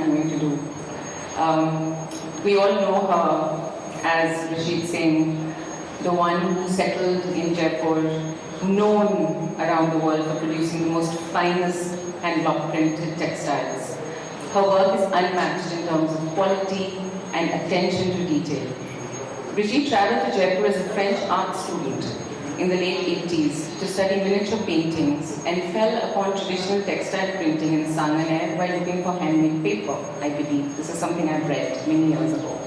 I'm going to do. We all know her as Brigitte Singh, the one who settled in Jaipur, known around the world for producing the most finest and block-printed textiles. Her work is unmatched in terms of quality and attention to detail. Brigitte traveled to Jaipur as a French art student in the late 80s to study miniature paintings and fell upon traditional textile printing in Sanganer while looking for handmade paper, I believe. This is something I've read many years ago.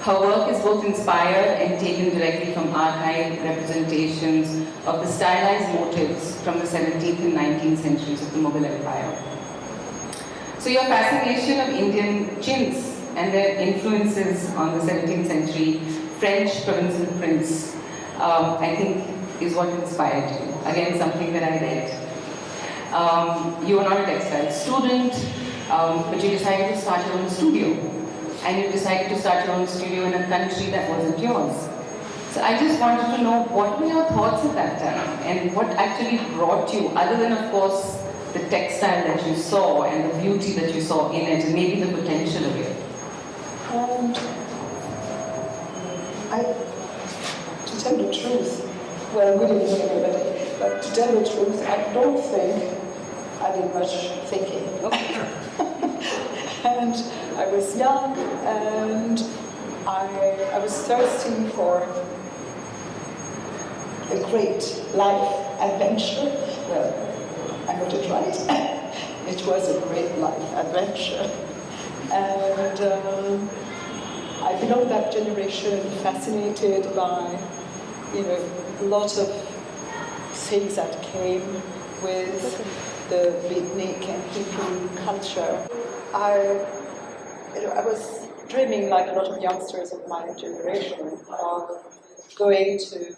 Her work is both inspired and taken directly from archived representations of the stylized motifs from the 17th and 19th centuries of the Mughal Empire. So your fascination of Indian chintz and their influences on the 17th century French provincial prints, I think, is what inspired you. Again, something that I read. You were not a textile student, but you decided to start your own studio. And you decided to start your own studio in a country that wasn't yours. So I just wanted to know, what were your thoughts at that time? And what actually brought you, other than, of course, the textile that you saw and the beauty that you saw in it, and maybe the potential of it? To tell the truth, well, good evening everybody, but to tell the truth, I don't think I did much thinking. And I was young, and I was thirsty for a great life adventure. Well, I got it right. It was a great life adventure. And I belong to that generation, fascinated by, a lot of things that came with the beatnik and hippie culture. I was dreaming, like a lot of youngsters of my generation, of going to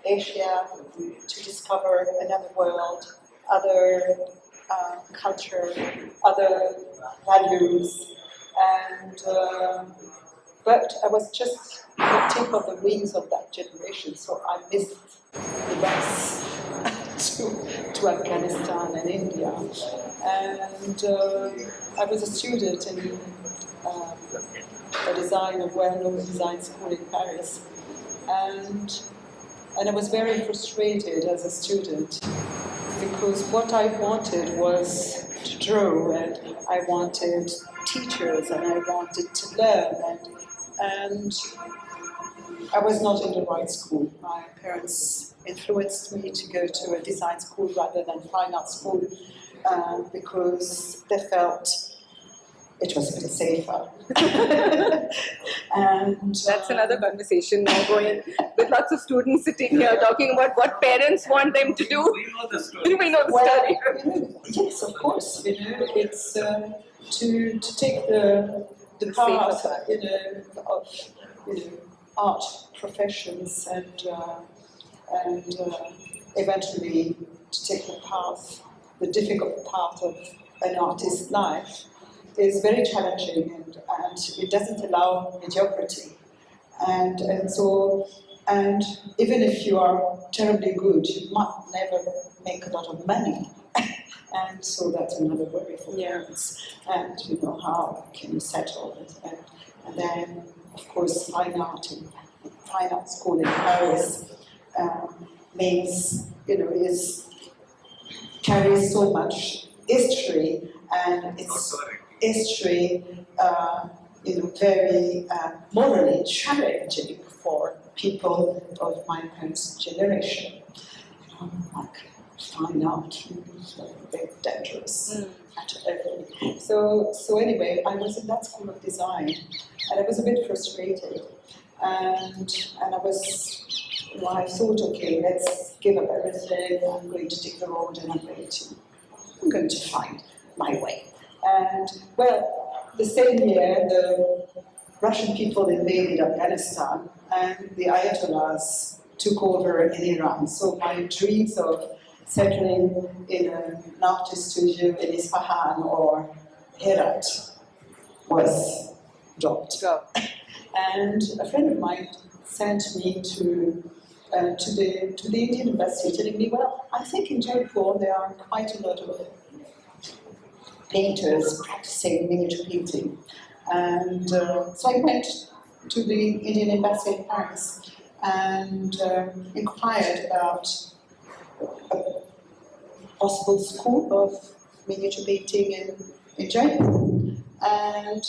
Asia to discover another world, other culture, other values, and but I was just the tip of the wings of that generation, so I missed the bus to Afghanistan and India. And I was a student in a well-known design school in Paris. And I was very frustrated as a student because what I wanted was to draw, and I wanted teachers, and I wanted to learn, and I was not in the right school. My parents influenced me to go to a design school rather than fine art school because they felt it was a bit safer. And that's another conversation now going with lots of students sitting here talking about what parents want them to do. We know the story. We know the story. Yes, of course. It's to take the path of art professions and eventually to take the difficult path of an artist's life is very challenging, and it doesn't allow mediocrity. And even if you are terribly good, you might never make a lot of money. And so that's another worry for parents. And how can you settle it? And then, of course, fine art school in Paris means carries so much history, and it's history very morally challenging for people of my parents' generation. Like fine art is very dangerous. So anyway, I was in that school of design, and I was a bit frustrated, and I thought, okay, let's give up everything. I'm going to take the road, and I'm going to find my way. And well, the same year, the Russian people invaded Afghanistan, and the Ayatollahs took over in Iran. So my dreams of settling in an artist studio in Isfahan or Herat was dropped. And a friend of mine sent me to the Indian Embassy, telling me, well, I think in Jaipur there are quite a lot of painters practicing miniature painting. And so I went to the Indian Embassy in Paris and inquired about a possible school of miniature painting in Jaipur. And,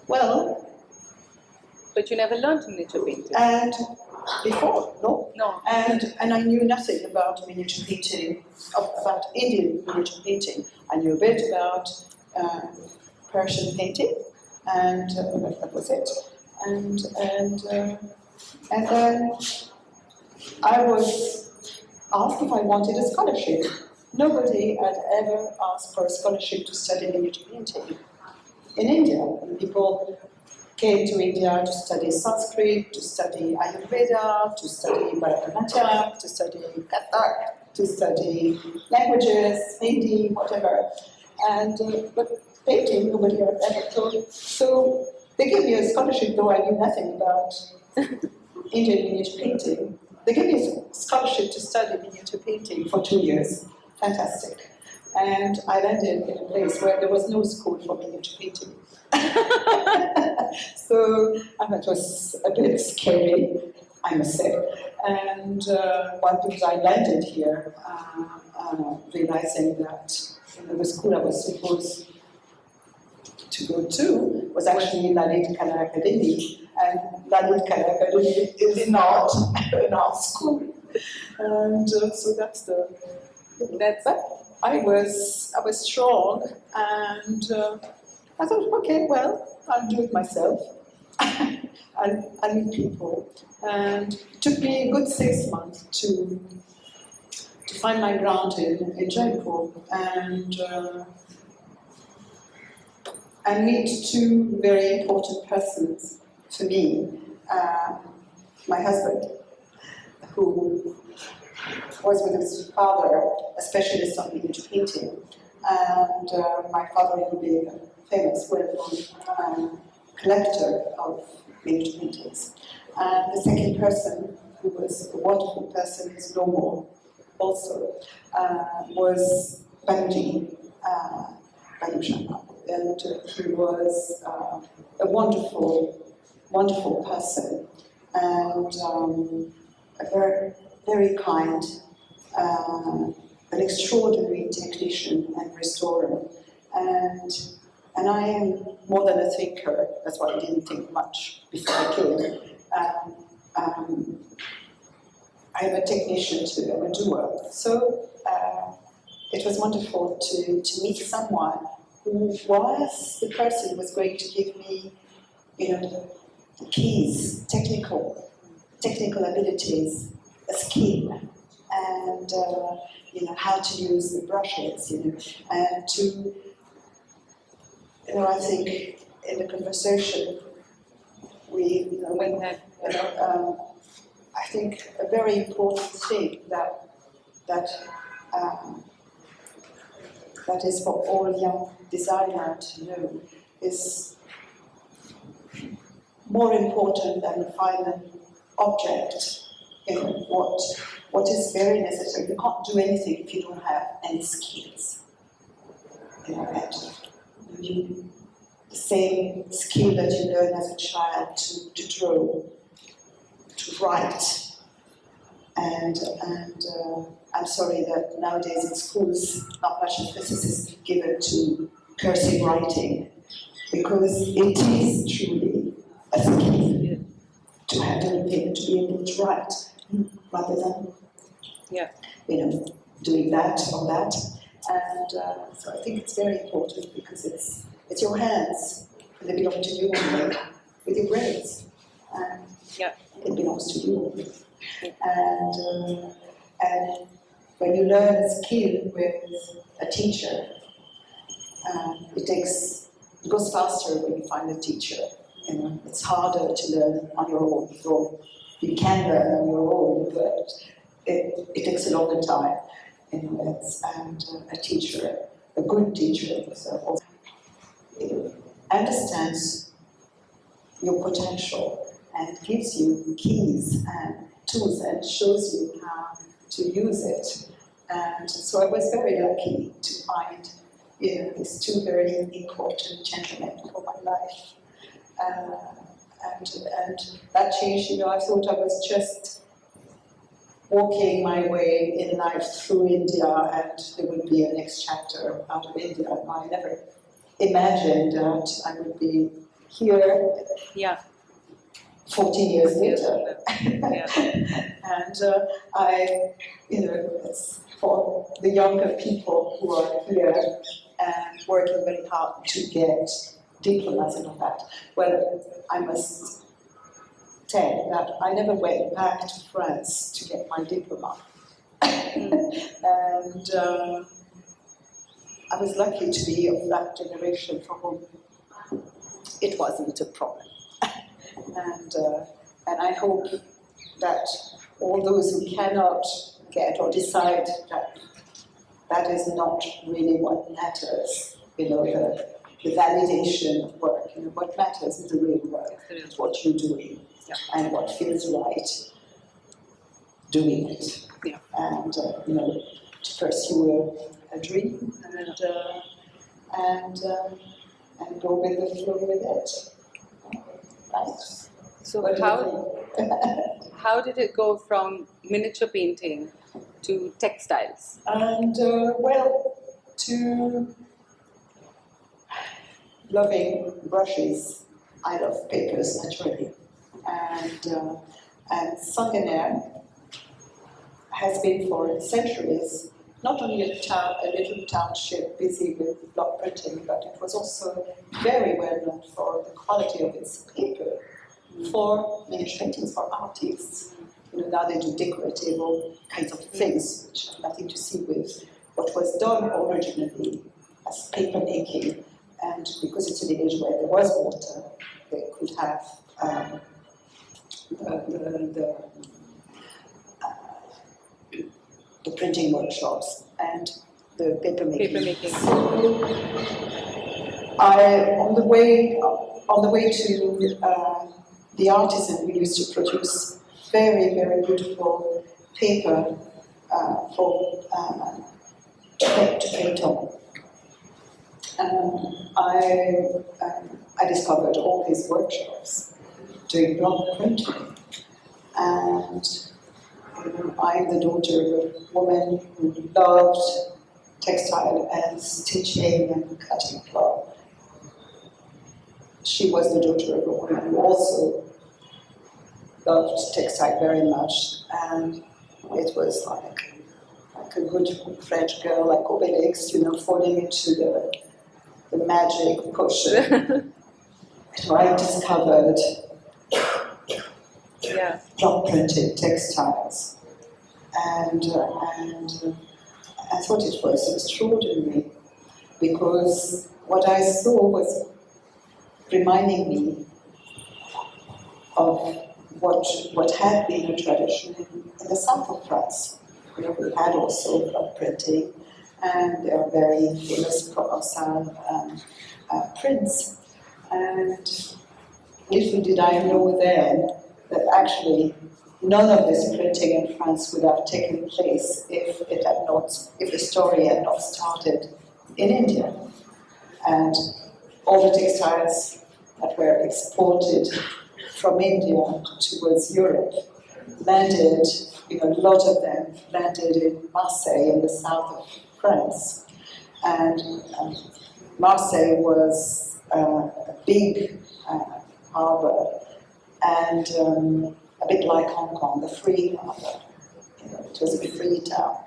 well, But you never learned miniature painting. and before, no. No. And I knew nothing about miniature painting, about Indian miniature painting. I knew a bit about Persian painting, and that was it. And then I was asked if I wanted a scholarship. Nobody had ever asked for a scholarship to study miniature painting in India. And people came to India to study Sanskrit, to study Ayurveda, to study Bharatanatyam, to study Kathak, to study languages, Hindi, whatever. And but painting, nobody had ever told. So they gave me a scholarship, though I knew nothing about Indian miniature painting. They gave me a scholarship to study miniature painting for 2 years. Fantastic. And I landed in a place where there was no school for miniature painting. So it was a bit scary, I must say. And because I landed here, realizing that the school I was supposed to go to was actually Lalit Kala Academy, and Lalit Kala Academy is not an art school. And so that's the. But I was strong, and I thought, okay, well, I'll do it myself. I'll meet people, and it took me a good 6 months to find my ground in Jaipur, and meet two very important persons for me. My husband, who was with his father, a specialist on miniature painting, and my father being a famous, well-known collector of miniature paintings. And the second person, who was a wonderful person, who's no more also, was Banuji Sharma. And he was a wonderful, wonderful person, and a very, very kind, an extraordinary technician and restorer. And I am more than a thinker. That's why I didn't think much before I came. I'm a technician too, I'm a doer. So it was wonderful to meet someone who was the person who was going to give me, the keys, technical abilities, a skill, and how to use the brushes, and to. I think in the conversation I think a very important thing that is for all young designers to know is more important than the final object. What is very necessary. You can't do anything if you don't have any skills. The same skill that you learn as a child to draw, to write, and I'm sorry that nowadays in schools not much emphasis is given to cursive writing, because it is truly a skill to handle a pen, to be able to write, rather than doing that or that. And so I think it's very important, because it's your hands, and they belong to you with your brains, and it belongs to you. And when you learn a skill with a teacher, it goes faster when you find a teacher. It's harder to learn on your own. So you can learn on your own, but it takes a longer time. And a teacher, a good teacher, also understands your potential and gives you keys and tools and shows you how to use it. And so I was very lucky to find these two very important gentlemen for my life. And that changed, I thought I was just walking my way in life through India and there would be a next chapter out of India. I never imagined that I would be here 14 years later. And it's for the younger people who are here and working very hard to get diplomas and all that. Well, I must tell that I never went back to France to get my diploma. And I was lucky to be of that generation for whom it wasn't a problem. And I hope that all those who cannot get or decide that that is not really what matters, the validation of work, what matters is the real work, it's what you're doing, and what feels right, doing it, and to pursue a dream and go with the flow with it. Right. So how did it go from miniature painting to textiles? And to loving brushes, I love papers naturally, and Sanganer has been for centuries not only a little township busy with block printing, but it was also very well known for the quality of its paper, for miniature paintings, for artists. Now they do decorative all kinds of things which have nothing to see with what was done originally as paper making. And because it's an age where there was water, they could have the printing workshops and the paper making. On the way to the artisan, we used to produce very, very beautiful paper to paint on. I discovered all these workshops doing block printing, and I'm the daughter of a woman who loved textile and stitching and cutting cloth. She was the daughter of a woman who also loved textile very much, and it was like a good French girl, like Obelix, falling into the magic potion. So I discovered block printed textiles, and I thought it was extraordinary because what I saw was reminding me of what had been a tradition in the south of France. We had also block printing, and there are very famous Provençal prints. And little did I know then that actually none of this printing in France would have taken place if the story had not started in India. And all the textiles that were exported from India towards Europe landed, a lot of them landed in Marseille in the south of France. And Marseille was a big harbor, and a bit like Hong Kong, a free harbor. It was a free town.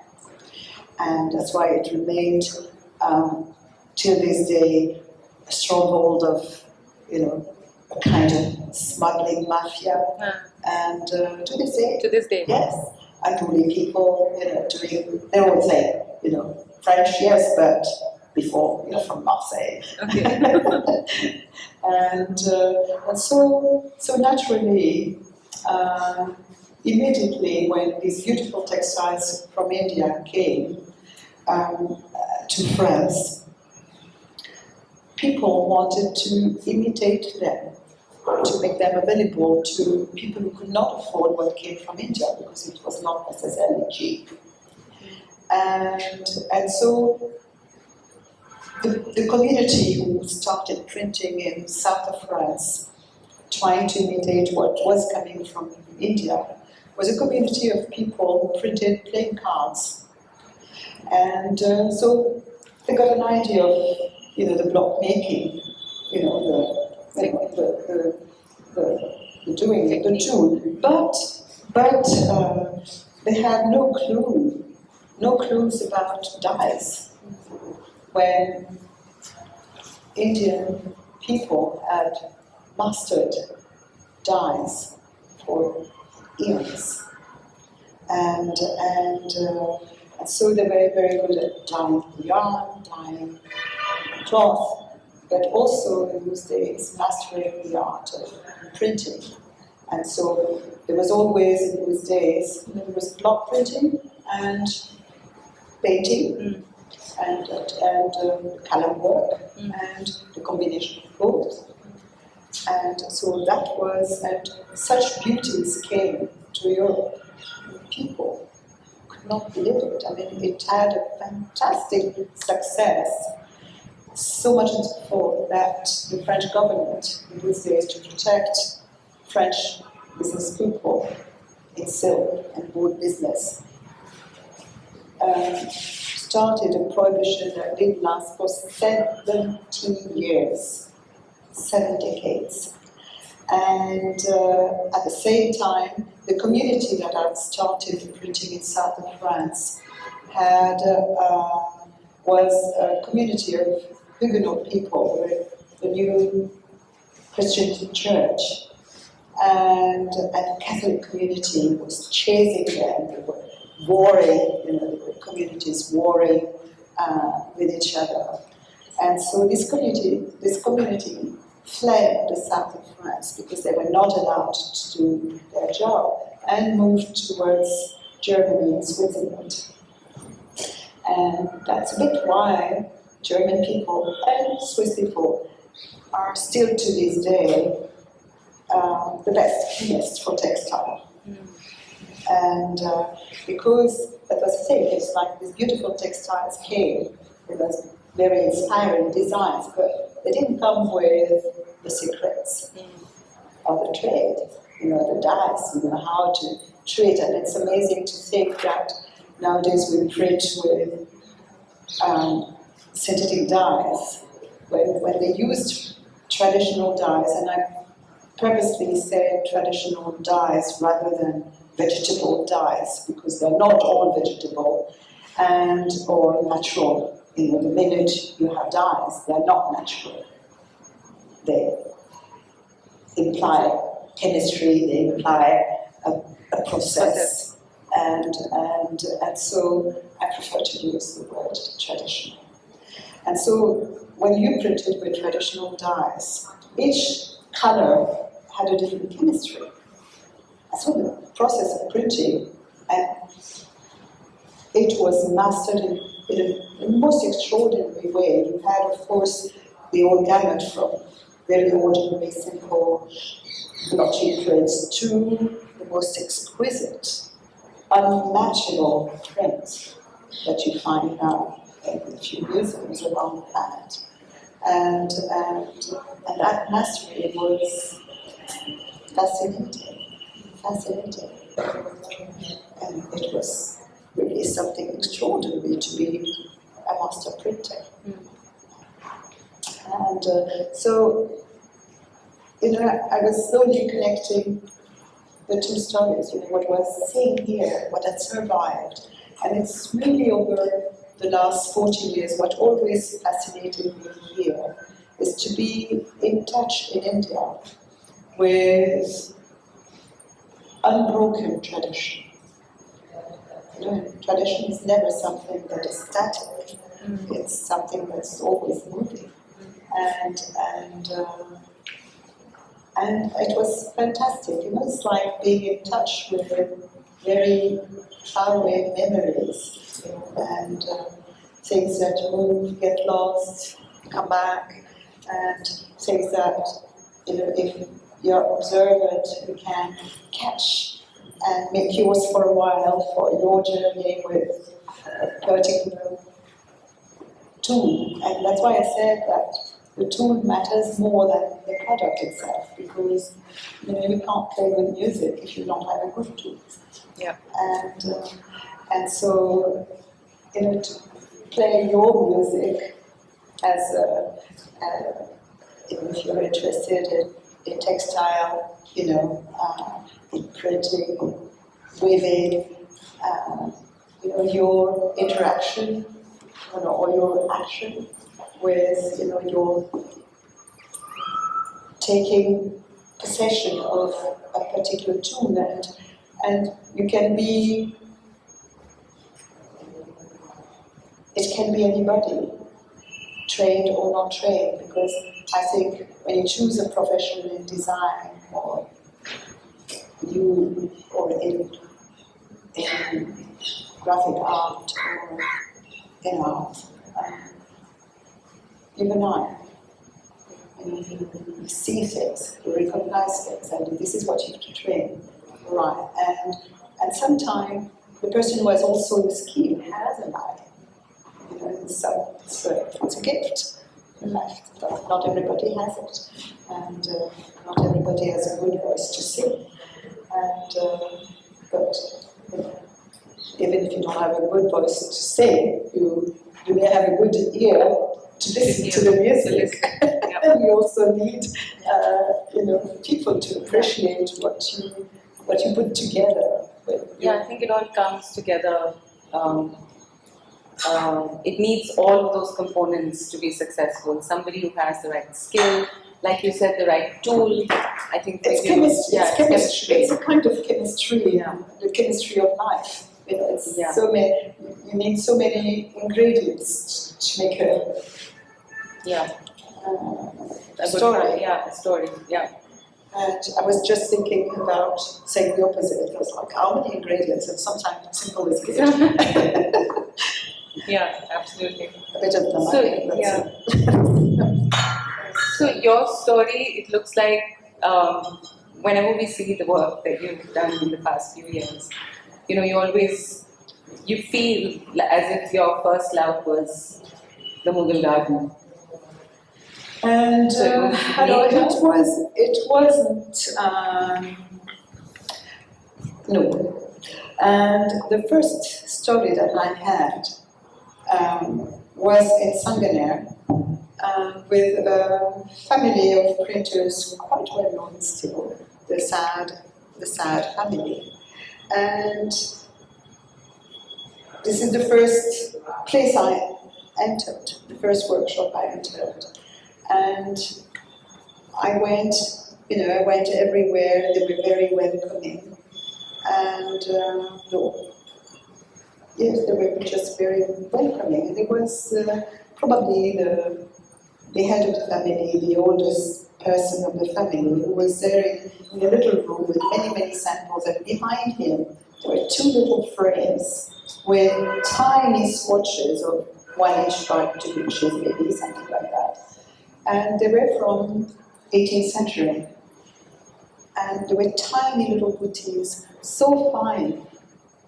And that's why it remained, till this day, a stronghold of, a kind of smuggling mafia. And to this day, yes, unruly people, doing, they always say, French, yes, but before, from Marseille. Okay. and so naturally, immediately when these beautiful textiles from India came to France, people wanted to imitate them, to make them available to people who could not afford what came from India because it was not necessarily cheap. And so the community who started printing in south of France, trying to imitate what was coming from India, was a community of people who printed playing cards. And so they got an idea of, the block making, the doing it, the tool. But they had no clues about dyes. When Indian people had mastered dyes for eons, and so they were very good at dyeing yarn, dyeing cloth, but also in those days mastering the art of printing. And so there was always in those days, there was block printing and painting and colour work and the combination of both. And so that was, and such beauties came to Europe. People could not believe it. I mean, it had a fantastic success. So much so that the French government in these days, to protect French business people in silk and wood business, started a prohibition that did last for 70 years, 7 decades. And at the same time, the community that had started printing in south of France was a community of Huguenot people with the new Christian church, and the Catholic community was chasing them. They were warring, the communities warring with each other. And so this community fled the south of France because they were not allowed to do their job and moved towards Germany and Switzerland. And that's a bit why German people and Swiss people are still to this day the best chemists for textile. And because that was the thing, it's like these beautiful textiles came with those very inspiring designs, but they didn't come with the secrets of the trade, the dyes, how to treat. And it's amazing to think that nowadays we print with synthetic dyes. When they used traditional dyes, and I purposely say traditional dyes rather than vegetable dyes, because they're not all vegetable or natural. The minute you have dyes, they're not natural. They imply chemistry, they imply a process. And so I prefer to use the word traditional. And so when you printed with traditional dyes, each color had a different chemistry. And so the process of printing, and it was mastered in the most extraordinary way. You had, of course, the whole gamut from very ordinary, simple, blotchy prints to the most exquisite, unmatchable prints that you find now in a few museums around the planet. And that mastery was fascinating. And it was really something extraordinary to be a master printer. And so, I was slowly connecting the two stories, what was seen here, what had survived. And it's really over the last 40 years, what always fascinated me here is to be in touch in India with unbroken tradition. Tradition is never something that is static. It's something that's always moving. And it was fantastic. It's like being in touch with very faraway memories and things that move, get lost, come back, and things that, if you're observant, you can catch and make yours for a while for your journey with a particular tool, and that's why I said that the tool matters more than the product itself, because you can't play good music if you don't have a good tool. Yeah. And so to play your music as if you're interested in textile, in printing, weaving, your interaction, or your action with, your taking possession of a particular tool, and you can be, it can be anybody, trained or not trained, because I think when you choose a profession in design or in graphic art or in art, even you see things, you recognize things, and this is what you have to train, right? And sometimes the person who has also the skill has an eye. So it's a gift in life. Not everybody has it, and not everybody has a good voice to sing. And but even if you don't have a good voice to sing, you may have a good ear to listen to the music. And you also need people to appreciate what you put together. I think it all comes together. It needs all of those components to be successful. Somebody who has the right skill, like you said, the right tool. I think it's chemistry. It's chemistry. It's a kind of chemistry, the chemistry of life. So many. You need so many ingredients to make a story. A story. Yeah. And I was just thinking about saying the opposite. I was like, how many ingredients? And sometimes simple is good. Yeah, absolutely. A bit of So your story, it looks like whenever we see the work that you've done in the past few years, you feel as if your first love was the Mughal garden. And So it wasn't. No. And the first story that I had was in Sanganer with a family of printers quite well known still, the Sad family. And this is the first place I entered, the first workshop I entered. And I went everywhere. They were very welcoming. And they were just very welcoming. And it was probably the head of the family, the oldest person of the family, who was there in a little room with many, many samples. And behind him, there were two little frames with tiny swatches of 1 inch by 2 inches, maybe, something like that. And they were from 18th century. And they were tiny little booties, so fine.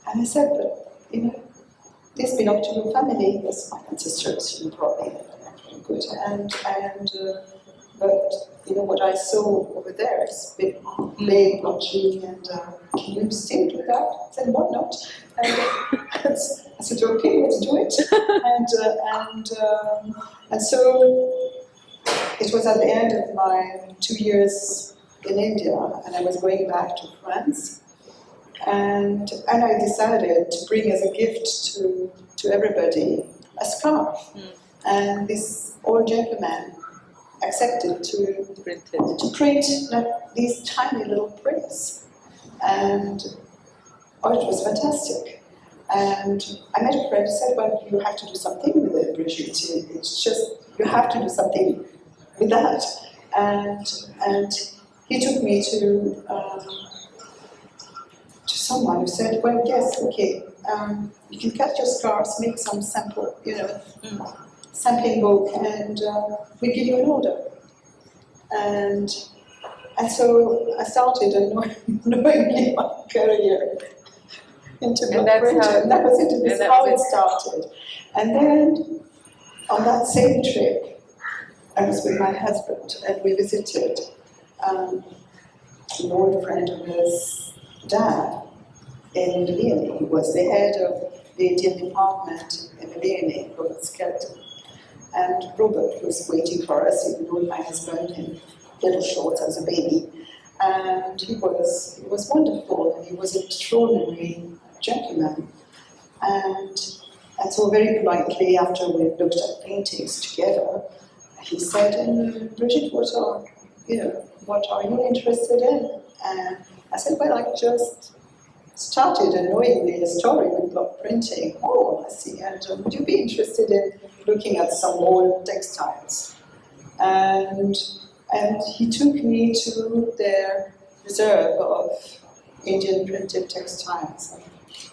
And I said, but, this belonged to your family. Yes, my ancestors, probably good. But, what I saw over there is a bit big, blotchy, and can you still do that? I said, why not? And I said, okay, let's do it. And so it was at the end of my 2 years in India, and I was going back to France. And I decided to bring as a gift to everybody a scarf. And this old gentleman accepted to print these tiny little prints. And it was fantastic. And I met a friend who said, well, you have to do something with it, Brigitte. It's just, you have to do something with that. And he took me to someone who said, well, yes, okay, you can cut your scarves, make some sample, sampling book, and we give you an order. And so I started knowingly my career into block printing. That was it. This is how it started. And then on that same trip, I was with my husband and we visited an old friend of his dad in Millennium. He was the head of the Indian department in Millennium, Robert Skelton. And Robert was waiting for us, he knew my husband in little shorts as a baby. And he was wonderful, and he was an extraordinary gentleman. And so very politely, after we looked at paintings together, he said, Brigitte, what are you interested in? And I said, well, I just started unknowingly a story with block printing. Oh, I see. And would you be interested in looking at some old textiles? And he took me to their reserve of Indian printed textiles.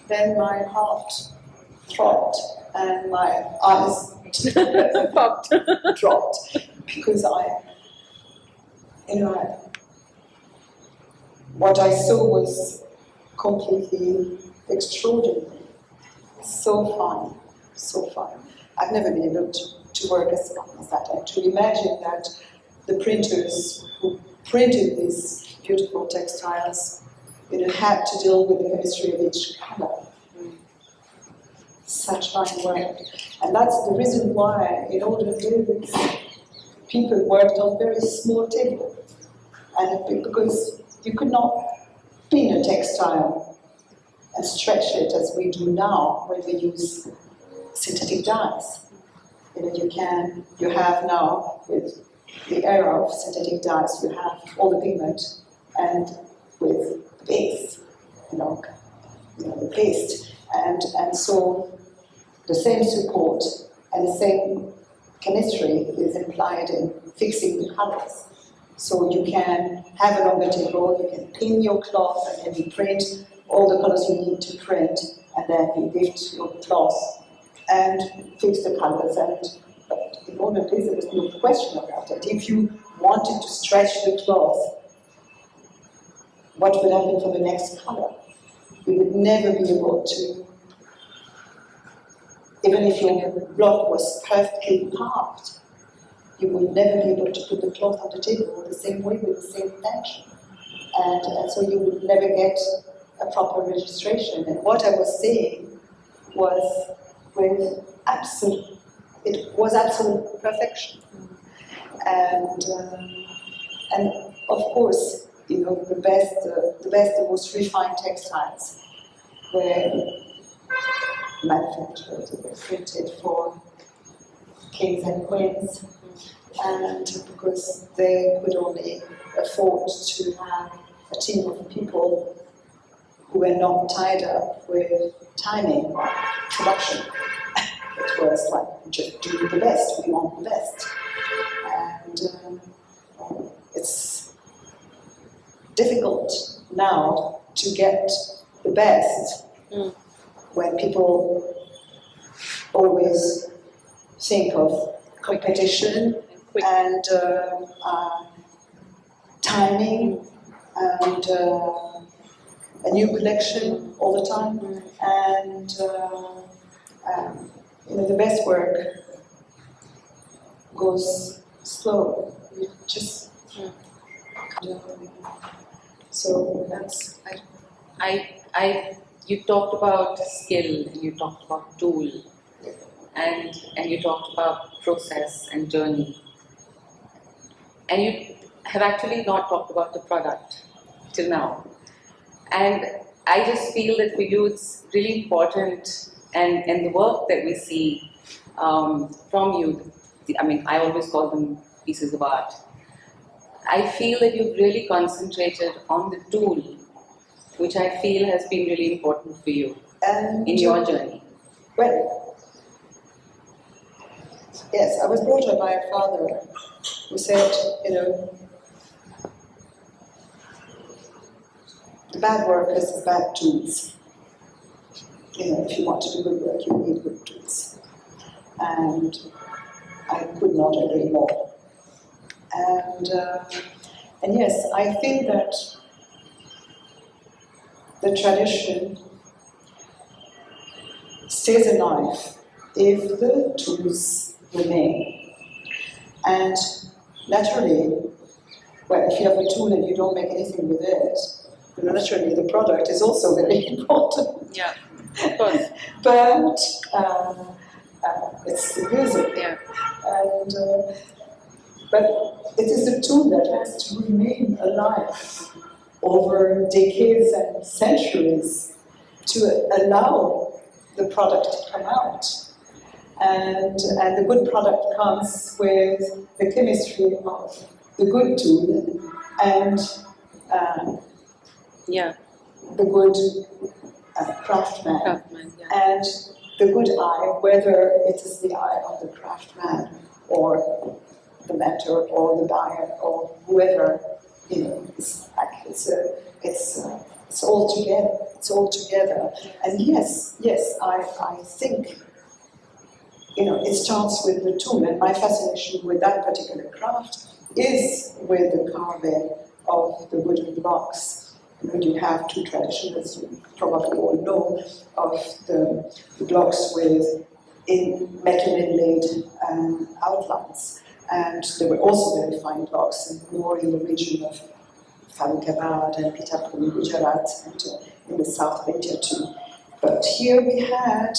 Then my heart throbbed and my eyes dropped because what I saw was completely extraordinary. So fine, so fine. I've never been able to work as fine as that, and to imagine that the printers who printed these beautiful textiles had to deal with the chemistry of each color. Such fine work. And that's the reason why, in order to do this, people worked on very small tables. And because you could not pin a textile and stretch it as we do now when we use synthetic dyes. You have now, with the era of synthetic dyes, you have all the pigment and with the base, the paste. And so the same support and the same chemistry is implied in fixing the colors. So you can have a longer table, you can pin your cloth and then you print all the colors you need to print, and then you lift your cloth and fix the colors. But in olden days, there was no question about it. If you wanted to stretch the cloth, what would happen for the next color? You would never be able to, even if your block was perfectly carved, you would never be able to put the cloth on the table the same way with the same tension. And so you would never get a proper registration. And what I was saying was absolute perfection. And of course, the best, the most refined textiles were manufactured, they were printed for kings and queens, and because they could only afford to have a team of people who were not tied up with timing production. It was like, just do the best, we want the best. And it's difficult now to get the best when people always think of competition and timing and a new collection all the time. And the best work goes slow. You just so that's you talked about skill, and you talked about tool, and you talked about process and journey, and you have actually not talked about the product till now. And I just feel that for you it's really important, and the work that we see from you, I always call them pieces of art. I feel that you've really concentrated on the tool, which I feel has been really important for you in your journey. Well, yes, I was brought up by a father who said, the bad workers have bad tools. If you want to do good work, you need good tools. And I could not agree more. And yes, I think that the tradition stays alive if the tools remain. And naturally, well, if you have a tool and you don't make anything with it, naturally the product is also very important. Yeah, of course. But it's the music. Yeah. And, but it is a tool that has to remain alive over decades and centuries to allow the product to come out. And the good product comes with the chemistry of the good tool and the good craftsman. Yeah. And the good eye, whether it is the eye of the craftsman or the mentor or the buyer or whoever, it's all together. It's all together. And yes, I think, it starts with the tool, and my fascination with that particular craft is with the carving of the wooden blocks. You have two traditions, as you probably all know, of the blocks with metal inlaid outlines. And there were also very fine blocks, and more in the region of Farrukhabad and Pithampur in Gujarat, and in the south of India too. But here we had,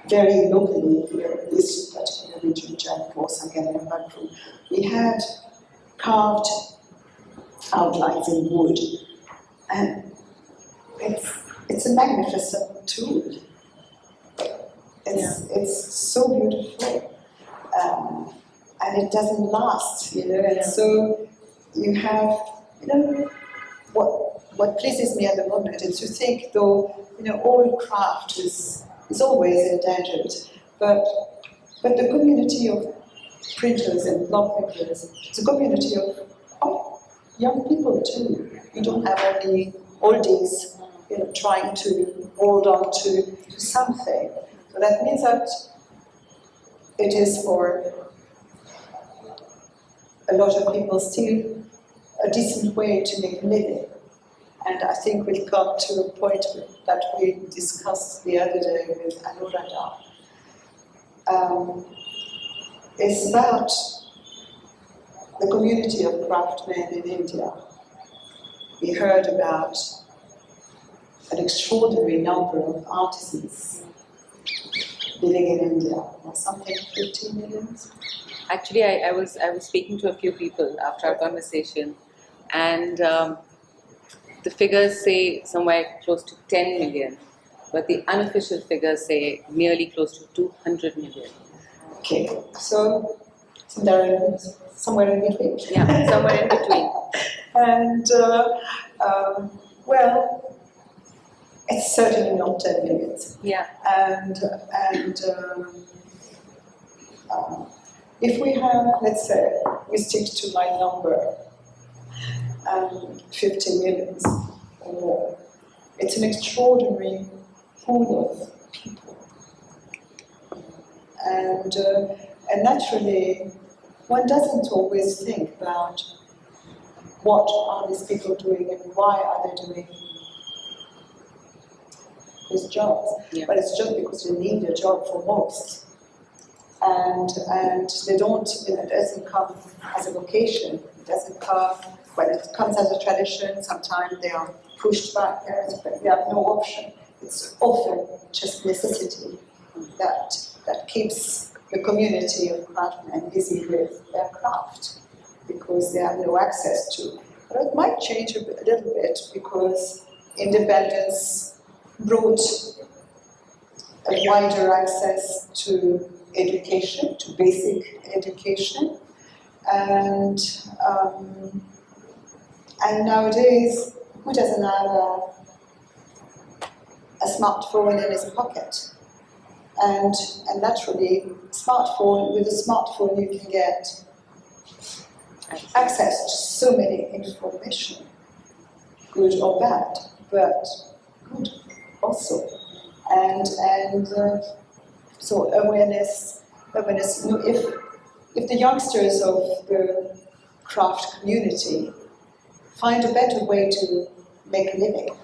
very locally here in this particular region, Jaipur, Sangam and Bagru, we had carved outlines in wood. And it's a magnificent tool. It's so beautiful, and it doesn't last, And so you have, what pleases me at the moment is to think, though, all craft is always endangered, but the community of printers and block makers is a community of young people too. You don't have only oldies, trying to hold on to something. So that means that it is for a lot of people still a decent way to make a living. And I think we'll come to a point that we discussed the other day with Anuradha. It's about the community of craftsmen in India. We heard about an extraordinary number of artisans living in India, something 15 million. Actually, I was speaking to a few people after our conversation, and the figures say somewhere close to 10 million, but the unofficial figures say nearly close to 200 million. Okay, so somewhere in between. Yeah, somewhere in between. And well, it's certainly not 10 million. Yeah. And if we have, let's say, we stick to my number, 50 million or more, it's an extraordinary pool of people. And naturally, one doesn't always think about what are these people doing and why are they doing these jobs. Yeah. But it's just because they need a job for most. And they don't, it doesn't come as a vocation. It doesn't come, well, it comes as a tradition. Sometimes they are pushed back, but they have no option. It's often just necessity that keeps the community of craftsmen busy with their craft, because they have no access to. But it might change a little bit because independence brought a wider access to education, to basic education, and nowadays, who doesn't have a smartphone in his pocket? And naturally, with a smartphone you can get access to so many information, good or bad, but good also. And so awareness. If the youngsters of the craft community find a better way to make a living,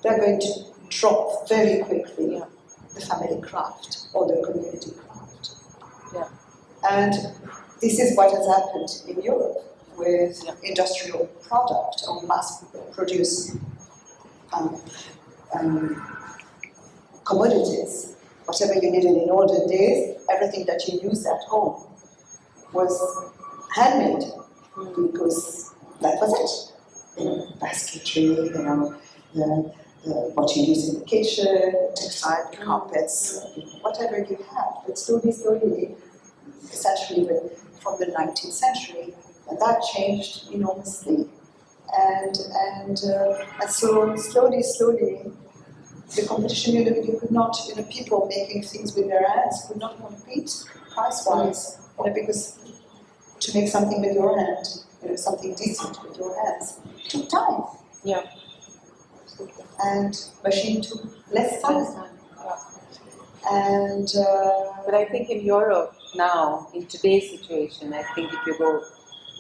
they're going to drop very quickly the family craft or the community craft. Yeah. And this is what has happened in Europe with industrial product or mass produced commodities. Whatever you needed in olden days, everything that you used at home was handmade because that was it. Basketry, what you use in the kitchen, textile carpets, whatever you had. But slowly, essentially from the 19th century, and that changed enormously. And so slowly, the competition, you could not, people making things with their hands could not compete price-wise, because to make something with your hand, something decent with your hands, took time. Yeah. And machine took less time. And But I think in Europe now, in today's situation, I think if you go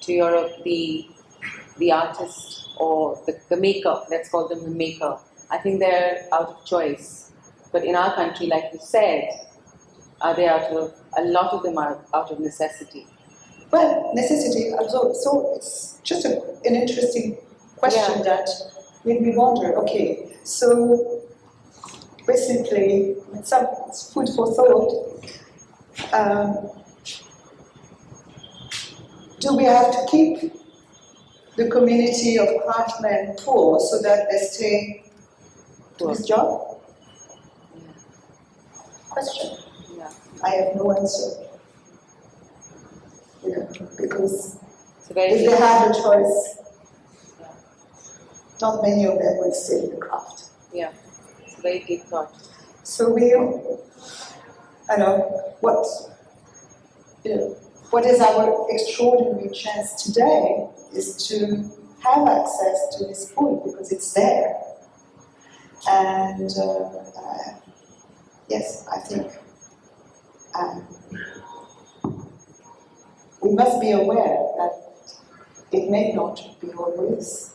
to Europe, the artist or the maker, let's call them the maker, I think they're out of choice. But in our country, like you said, a lot of them are out of necessity. well, necessity. So it's just an interesting question that made me wonder. Okay, so basically, some food for thought. Do we have to keep the community of craftsmen poor so that they stay to this job? Question. Yeah. I have no answer. Because It's a very if they had a choice, not many of them would stay in the craft. Yeah, it's a very deep thought. So what is our extraordinary chance today is to have access to this food because it's there. And yes, I think we must be aware that it may not be always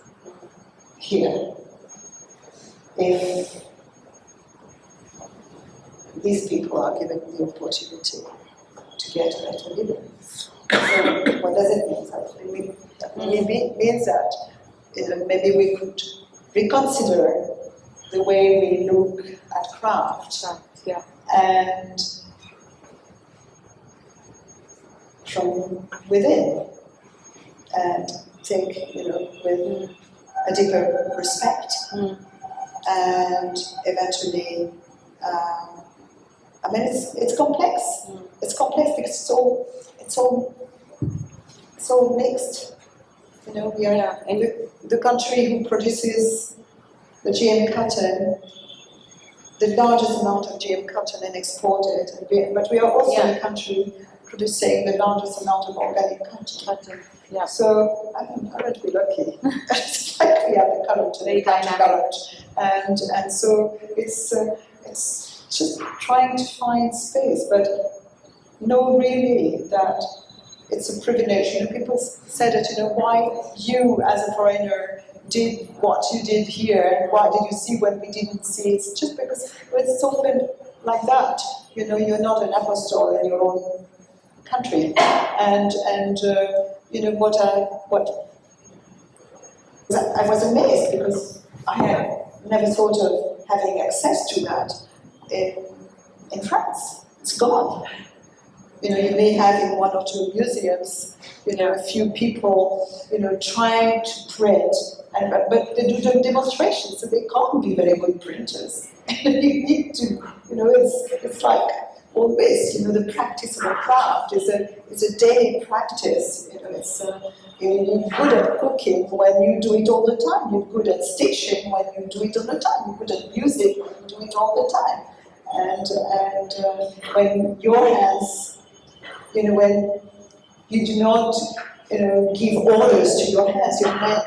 here if these people are given the opportunity to get a better living. So what does it mean? It means that maybe we could reconsider the way we look at craft and from within and think, with a deeper respect and eventually, it's complex. It's complex because it's so mixed. We are the country who produces the GM cotton, the largest amount of GM cotton and exported, but we are also the country producing the largest amount of organic cotton. Yeah. So aren't we lucky? It's like we have the current and the counter-current, and so it's just trying to find space, but know really that it's a privilege. People say that why you as a foreigner did what you did here, and why did you see what we didn't see? It's just because it's often like that. You're not an apostle in your own country, and what I was amazed because I had never thought of having access to that in France. It's gone. You may have in one or two museums, a few people, trying to print, but they do the demonstrations, so they can't be very good printers. You need to, it's like always, the practice of a craft is a daily practice. You're good at cooking when you do it all the time. You're good at stitching when you do it all the time. You're good at music when you do it all the time. And when your hands, when you do not, give orders to your hands,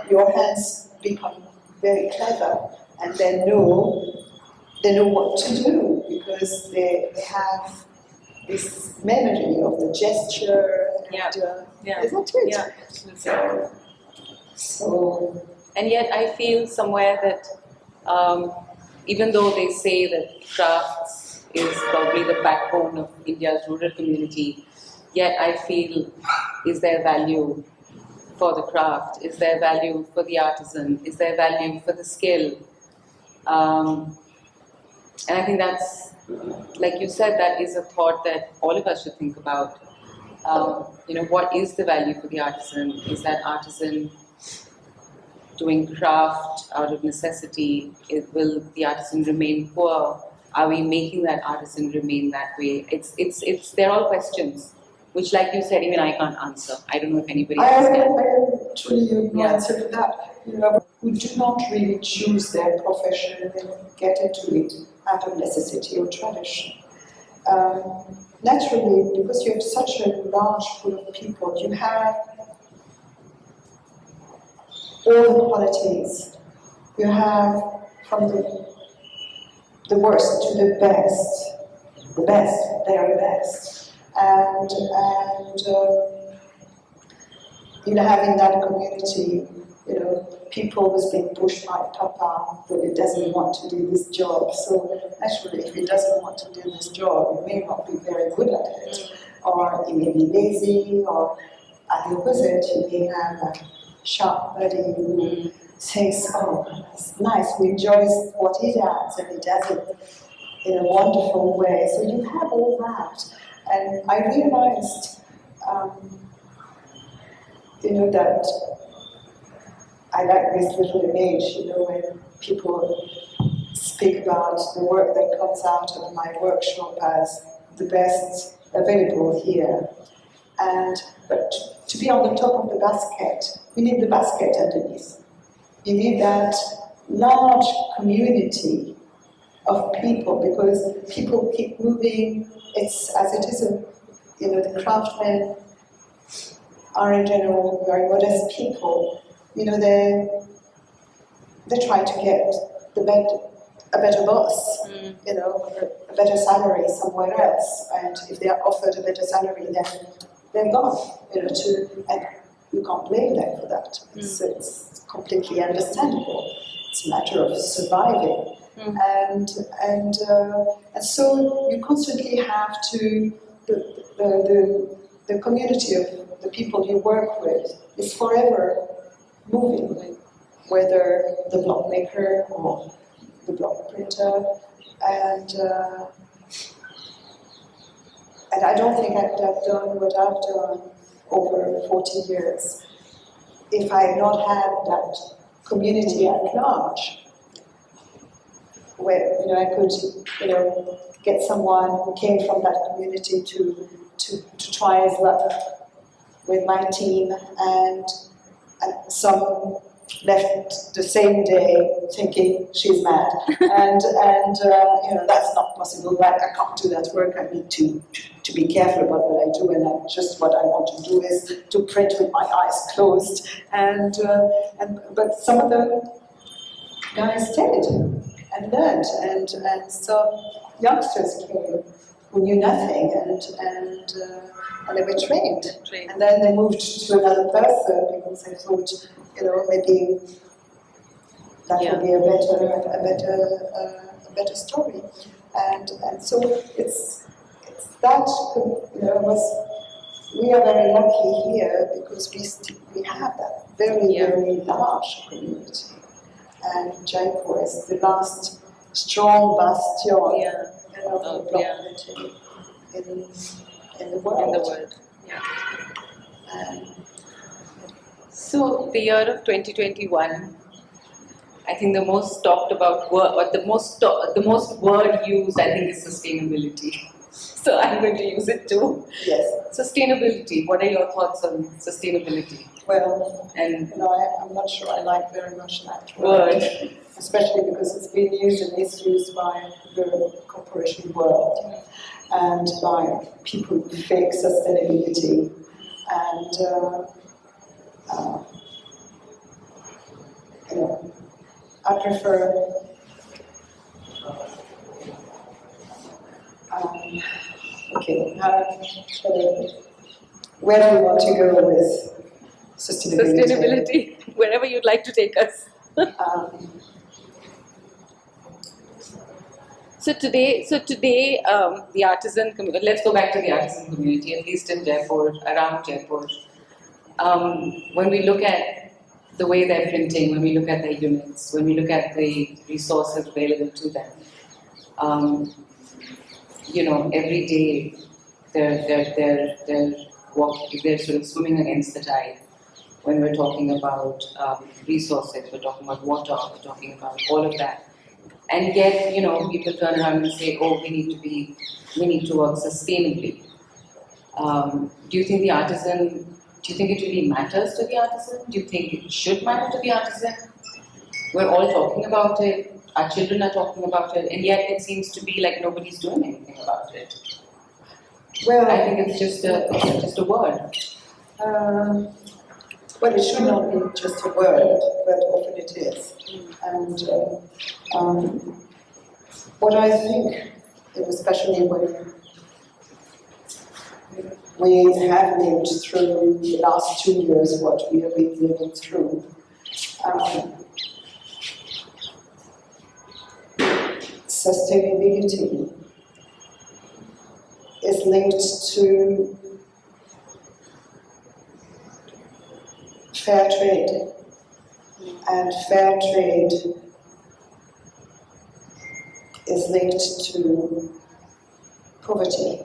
your hands become very clever, and they know what to do because they have this memory of the gesture. Isn't it? Yeah. So. And yet, I feel somewhere that even though they say that crafts is probably the backbone of India's rural community, yet I feel, is there value for the craft? Is there value for the artisan? Is there value for the skill? And I think that's, like you said, that is a thought that all of us should think about. What is the value for the artisan? Is that artisan doing craft out of necessity? Will the artisan remain poor? Are we making that artisan remain that way? They're all questions, which, like you said, even I can't answer. I don't know if anybody I else am can. truly no answer to that. Who do not really choose their profession and get into it out of necessity or tradition. Naturally, because you have such a large pool of people, you have all the qualities. You have from the worst to the best, very best. And you have in that community, people who's been pushed by Papa, but he doesn't want to do this job. So naturally, if he doesn't want to do this job, he may not be very good at it, or he may be lazy, or at the opposite, you may have a sharp buddy who says, "Oh, it's nice," who enjoys what he does, and he does it in a wonderful way. So you have all that, and I realized, that I like this little image, when people speak about the work that comes out of my workshop as the best available here. But to be on the top of the basket, you need the basket underneath. You need that large community of people, because people keep moving. It's as it is, the craftsmen are in general very modest people. They try to get a better boss, a better salary somewhere else. And if they are offered a better salary, then they're gone. And you can't blame them for that. It's completely understandable. It's a matter of surviving. And so you constantly have to the community of the people you work with is forever moving, whether the block maker or the block printer, and I don't think I could have done what I've done over 40 years if I had not had that community at large, where I could get someone who came from that community to try his luck with my team, and some left the same day thinking she's mad, and that's not possible. I can't do that work. I need to be careful about what I do, and what I want to do is to print with my eyes closed. But some of the guys stayed and learned, and some youngsters came who knew nothing, and they were trained. And then they moved to another person because they thought, maybe that would be a better story. And so it's that, we are very lucky here because we have that very, very large community. And Jaipur is the last strong bastion of the block printing in the world. So the year of 2021, I think the most talked about word, or the most word used, I think, is sustainability. So I'm going to use it too. Yes. Sustainability. What are your thoughts on sustainability? Well, and I'm not sure I like very much that word, especially because it's been used and misused by the corporation world and by people who fake sustainability. And I prefer where do we want to go with sustainability? Wherever you'd like to take us. today, the artisan community. Let's go back to the artisan community, at least in Jaipur, around Jaipur. When we look at the way they're printing, when we look at their units, when we look at the resources available to them, every day they're walking, they're sort of swimming against the tide. When we're talking about resources, we're talking about water, we're talking about all of that. And yet, people turn around and say, oh, we need to work sustainably. Do you think it really matters to the artisan? Do you think it should matter to the artisan? We're all talking about it, our children are talking about it, and yet it seems to be like nobody's doing anything about it. Well, I think it's just a word. well, it should not be just a word, but often it is. And what I think, especially when we have lived through the last 2 years, what we have been living through, sustainability is linked to fair trade, and fair trade is linked to poverty.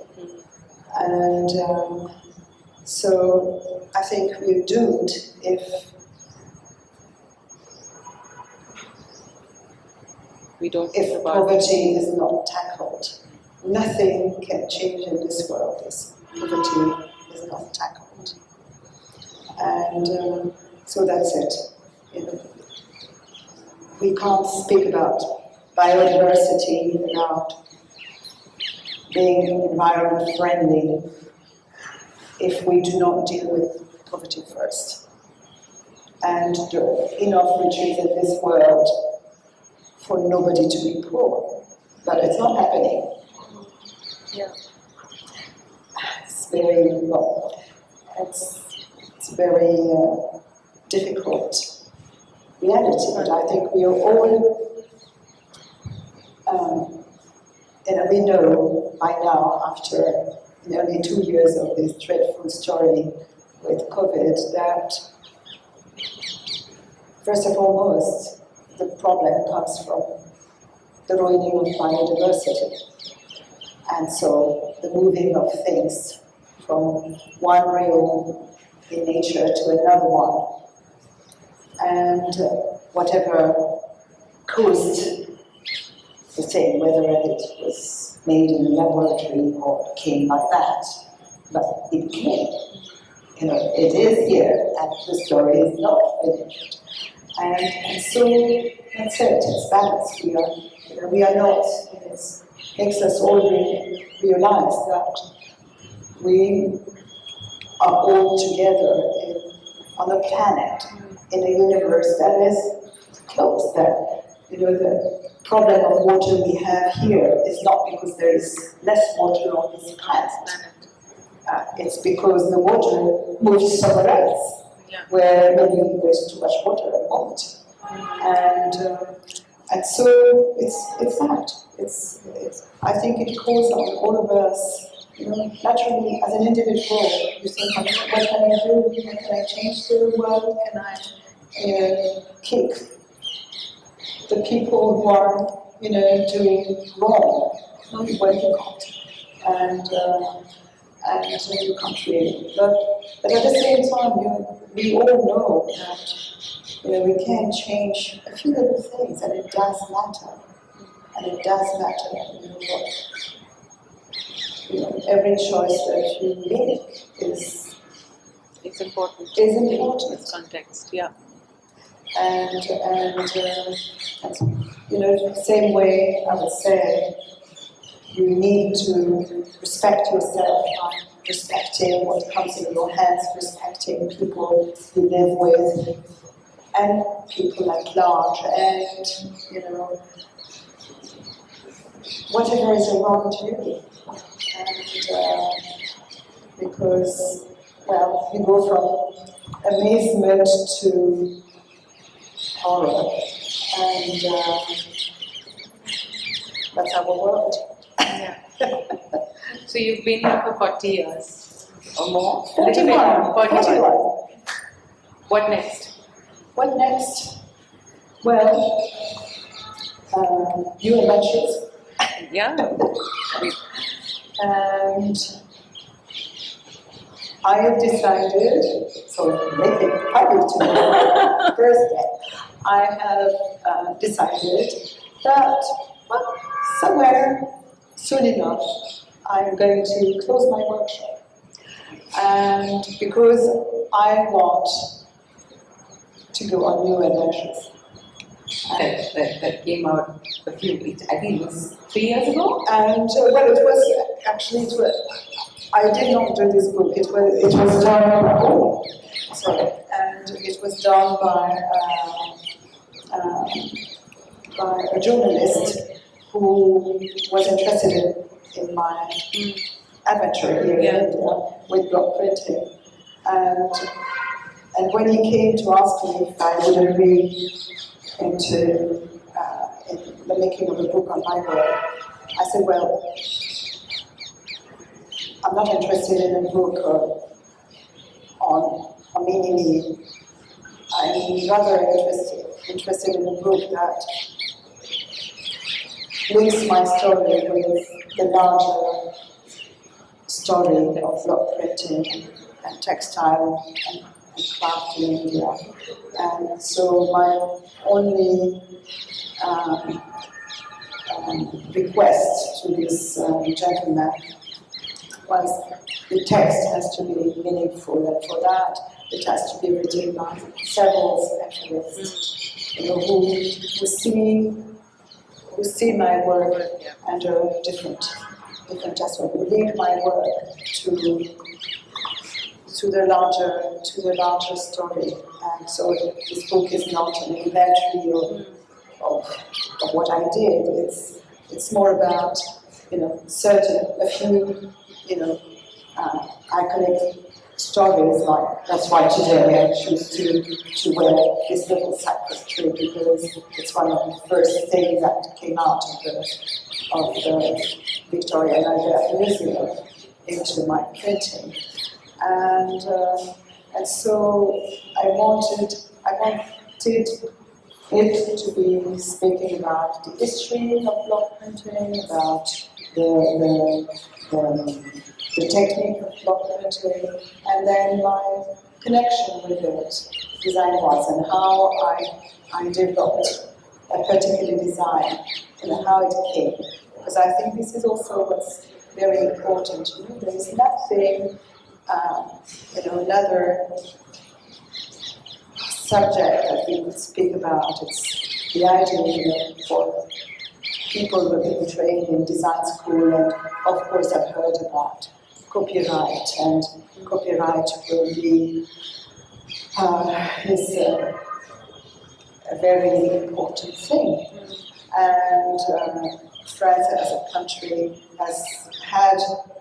And so I think we're doomed if poverty is not tackled. Nothing can change in this world if poverty is not tackled. And so that's it. We can't speak about biodiversity without being environment friendly if we do not deal with poverty first. And there are enough riches in this world for nobody to be poor, but it's not happening. Yeah. It's very, it's very difficult reality, but I think we are all, we know by now, after nearly 2 years of this dreadful story with COVID, that first and foremost, the problem comes from the ruining of biodiversity. And so the moving of things from one realm in nature to another one. And whatever caused the thing, whether it was made in a laboratory or came like that, but it came. It is here, and the story is not finished. And so that's it. It's balanced. We are not. It makes us all realize that we are all together on a planet, in a universe that is close. That the problem of water we have here is not because there is less water on this planet. It's because the water moves somewhere else, where maybe there's too much water at the moment. And so it's that. I think it calls on all of us. Naturally, as an individual, you think, what can I do? Can I change the world? Can I kick the people who are, doing wrong? Well, you can't. And you can't really. But at the same time, we all know that we can change a few little things, and it does matter. And it does matter. Every choice that you make is important. Is important. It's context, yeah. And same way I would say, you need to respect yourself by respecting what comes in your hands, respecting people you live with, and people at large, and whatever is around you. And because, you go from amazement to horror, and That's our world. Yeah. So you've been here for 40 years or more? 41. 41. What next? What next? Well, new adventures. Yeah. And I have decided, so make it public to me first, I have decided that well, somewhere soon enough I'm going to close my workshop. And because I want to go on new adventures. That came out a few weeks, I think it was 3 years ago. And well, it was actually, I did not do this book. It was done. Oh, sorry, and it was done by a journalist who was interested in my adventure here in India with block printing, and when he came to ask me if I would agree into in the making of a book on my work, I said, well, I'm not interested in a book on me. I'm rather interested in a book that links my story with the larger story of block printing and textile and craft in India. And so my only request to this gentleman was the text has to be meaningful, and for that it has to be written by several specialists, who see my work under different aspects, who link my work to the larger story. And so this book is not an inventory of what I did. It's more about a few iconic stories. Like that's why today I choose to wear this little cypress tree, because it's one of the first things that came out of the Victoria and Albert Museum into my printing. And so I wanted it to be speaking about the history of block printing, about the technique of block printing, and then my connection with it, design-wise, and how I developed a particular design and how it came. Because I think this is also what's very important. There is nothing, another subject that we could speak about. It's the idea for people who have been trained in design school, and of course have heard about copyright, and copyright will be is a very important thing. And France as a country has had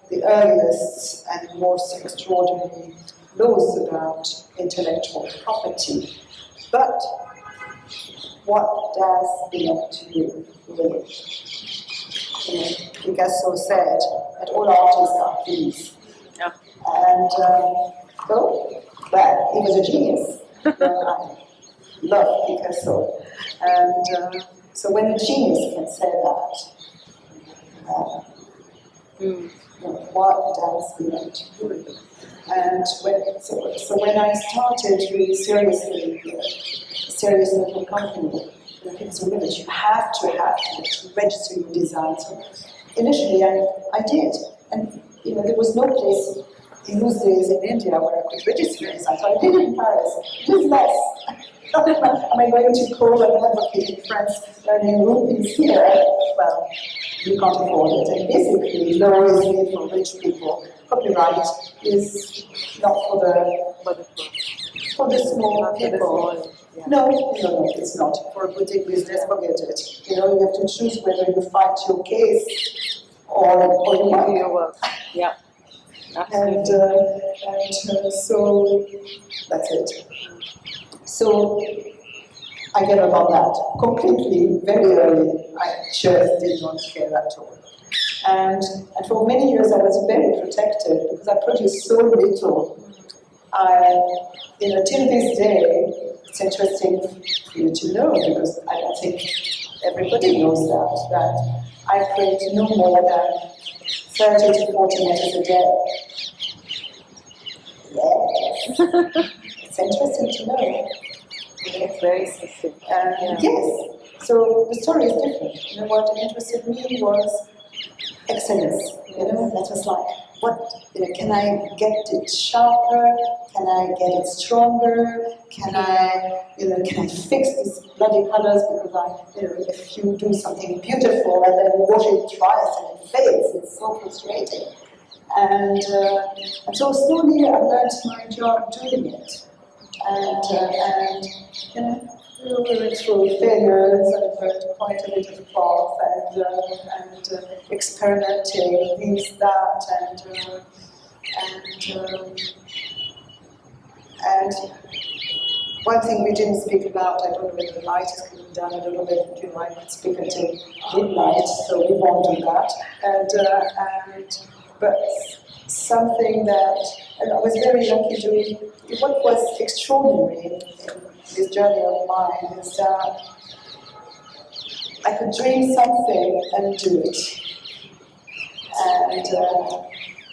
the earliest and most extraordinary laws about intellectual property. But what does belong to you, really? Picasso said that all artists are thieves. Yeah. And well, he was a genius. I love Picasso. And so when a genius can say that, what does belong to you? And when I started really seriously, serious little company, looking so village, you have to register your design. So initially I did, and there was no place in those days in India where I could register a design. So I did it in Paris. It was less. Am I going to call and advocate in France learning rupees here? Well, you can't afford it. And basically, law is made for rich people. Copyright is not for the small people. Yeah. No, it's not. For a boutique business, forget it. You have to choose whether you fight your case or you Do your work. Yeah. and so that's it. So I gave up on that completely, very early. I just did not care at all. And for many years I was very protected because I produced so little. Till this day, it's interesting for you to know because I don't think everybody knows that I print no more than 30 to 40 letters a day. Yes. It's interesting to know. It's very specific. Yes. So the story is different. What interested me was excellence. That was like, can I get it sharper? Can I get it stronger? Can I fix these bloody colors? Because if you do something beautiful and then wash it twice and it fades, it's so frustrating. And so slowly I learned my job doing it. We went through failures and learned quite a bit of cloth and experimenting, this, that, and one thing we didn't speak about, I don't know whether the light is coming down, I don't know whether I could speak until midnight, so we won't do that. But something that, and I was very lucky doing, what was extraordinary in this journey of mine is that I could dream something and do it.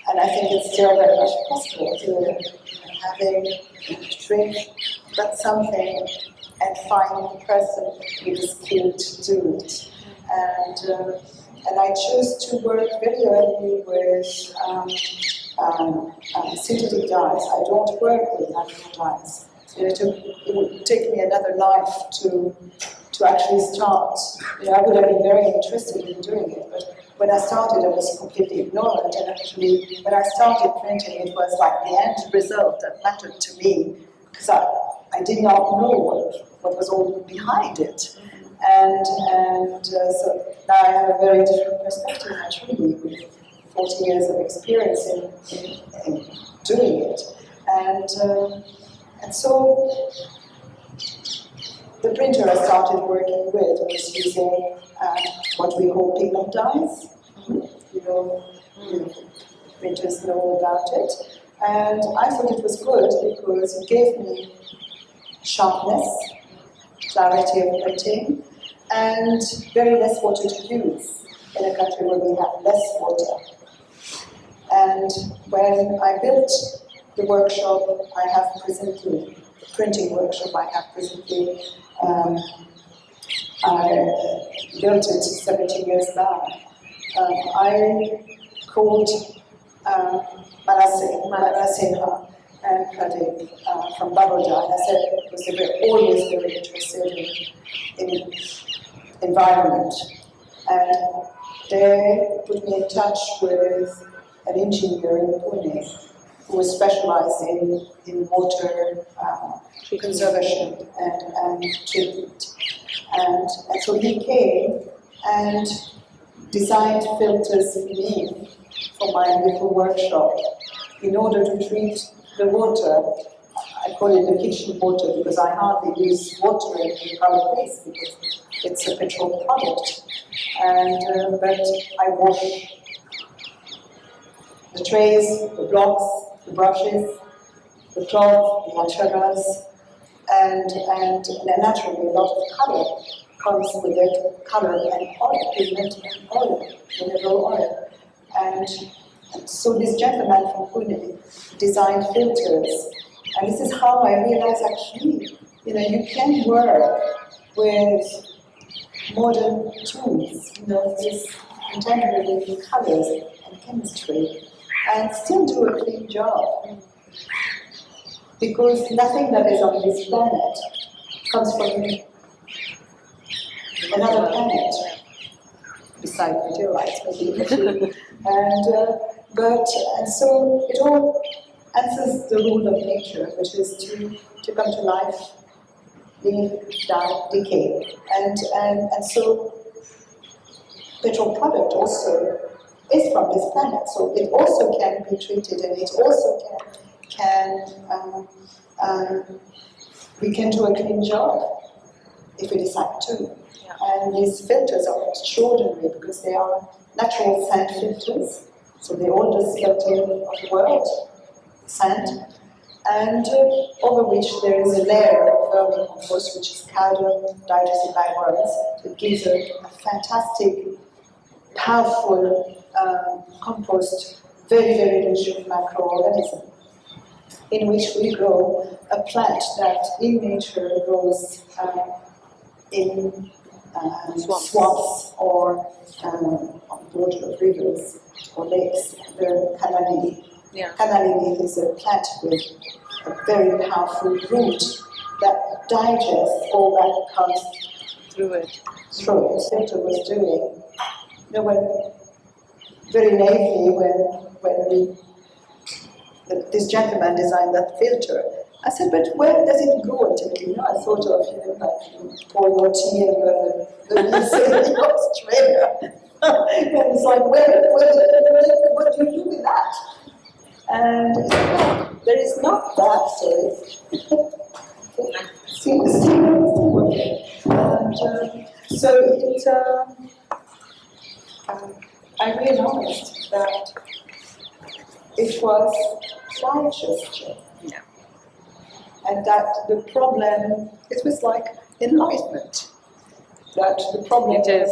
And I think it's still very much possible to having dream about something and find the person with the skill to do it. And I chose to work very early with synthetic dyes. I don't work with natural dyes. It would take me another life to actually start. I would have been very interested in doing it, but when I started, I was completely ignorant. And actually, when I started printing, it was like the end result that mattered to me, because I did not know what was all behind it. So now I have a very different perspective, actually, with 40 years of experience in doing it. And so the printer I started working with was using what we call pigment dyes. Printers know about it. And I thought it was good because it gave me sharpness, clarity of printing, and very less water to use in a country where we have less water. And when I built the workshop I have presently, the printing workshop I have presently, I built it 17 years back. I called Nila Singh and Pradeep from Baroda, and I said, because they were always very interested in environment. And they put me in touch with an engineer in Pune who was specialized in water conservation and treatment. And so he came and designed filters for me for my little workshop in order to treat the water. I call it the kitchen water because I hardly use water in the current place because it's a petrol product. But I wash the trays, the blocks, the brushes, the cloth, the acharas, and naturally a lot of color comes with it, color and oil, pigment and oil, mineral oil. And so this gentleman from Pune designed filters, and this is how I realized actually, you can work with modern tools, these contemporary colors and chemistry, and still do a clean job. Because nothing that is on this planet comes from another planet, besides meteorites, maybe. And so it all answers the rule of nature, which is to come to life, live, die, decay. And so petrol product also is from this planet, so it also can be treated, and it also we can do a clean job. if we decide to. And these filters are extraordinary because they are natural sand filters, so the oldest filter of the world, sand, and over which there is a layer of vermicompost, which is cowden digested by worms. It gives a fantastic, powerful compost, very, very rich with microorganisms, in which we grow a plant that in nature grows in swamps or on the border of rivers or lakes. The canna lily. Yeah. Canna lily is a plant with a very powerful root that digests all that comes Through it. through it. Filter was doing, when very naively when this gentleman designed that filter, I said, but where does it go typically? I thought of, like pour your tea and the leaves in Australia. And it's like, what do you do with that? And it's like, no, there is not that, sorry. See, and so I realized that it was digestion. Yeah. And that the problem, it was like enlightenment. That the problem It is.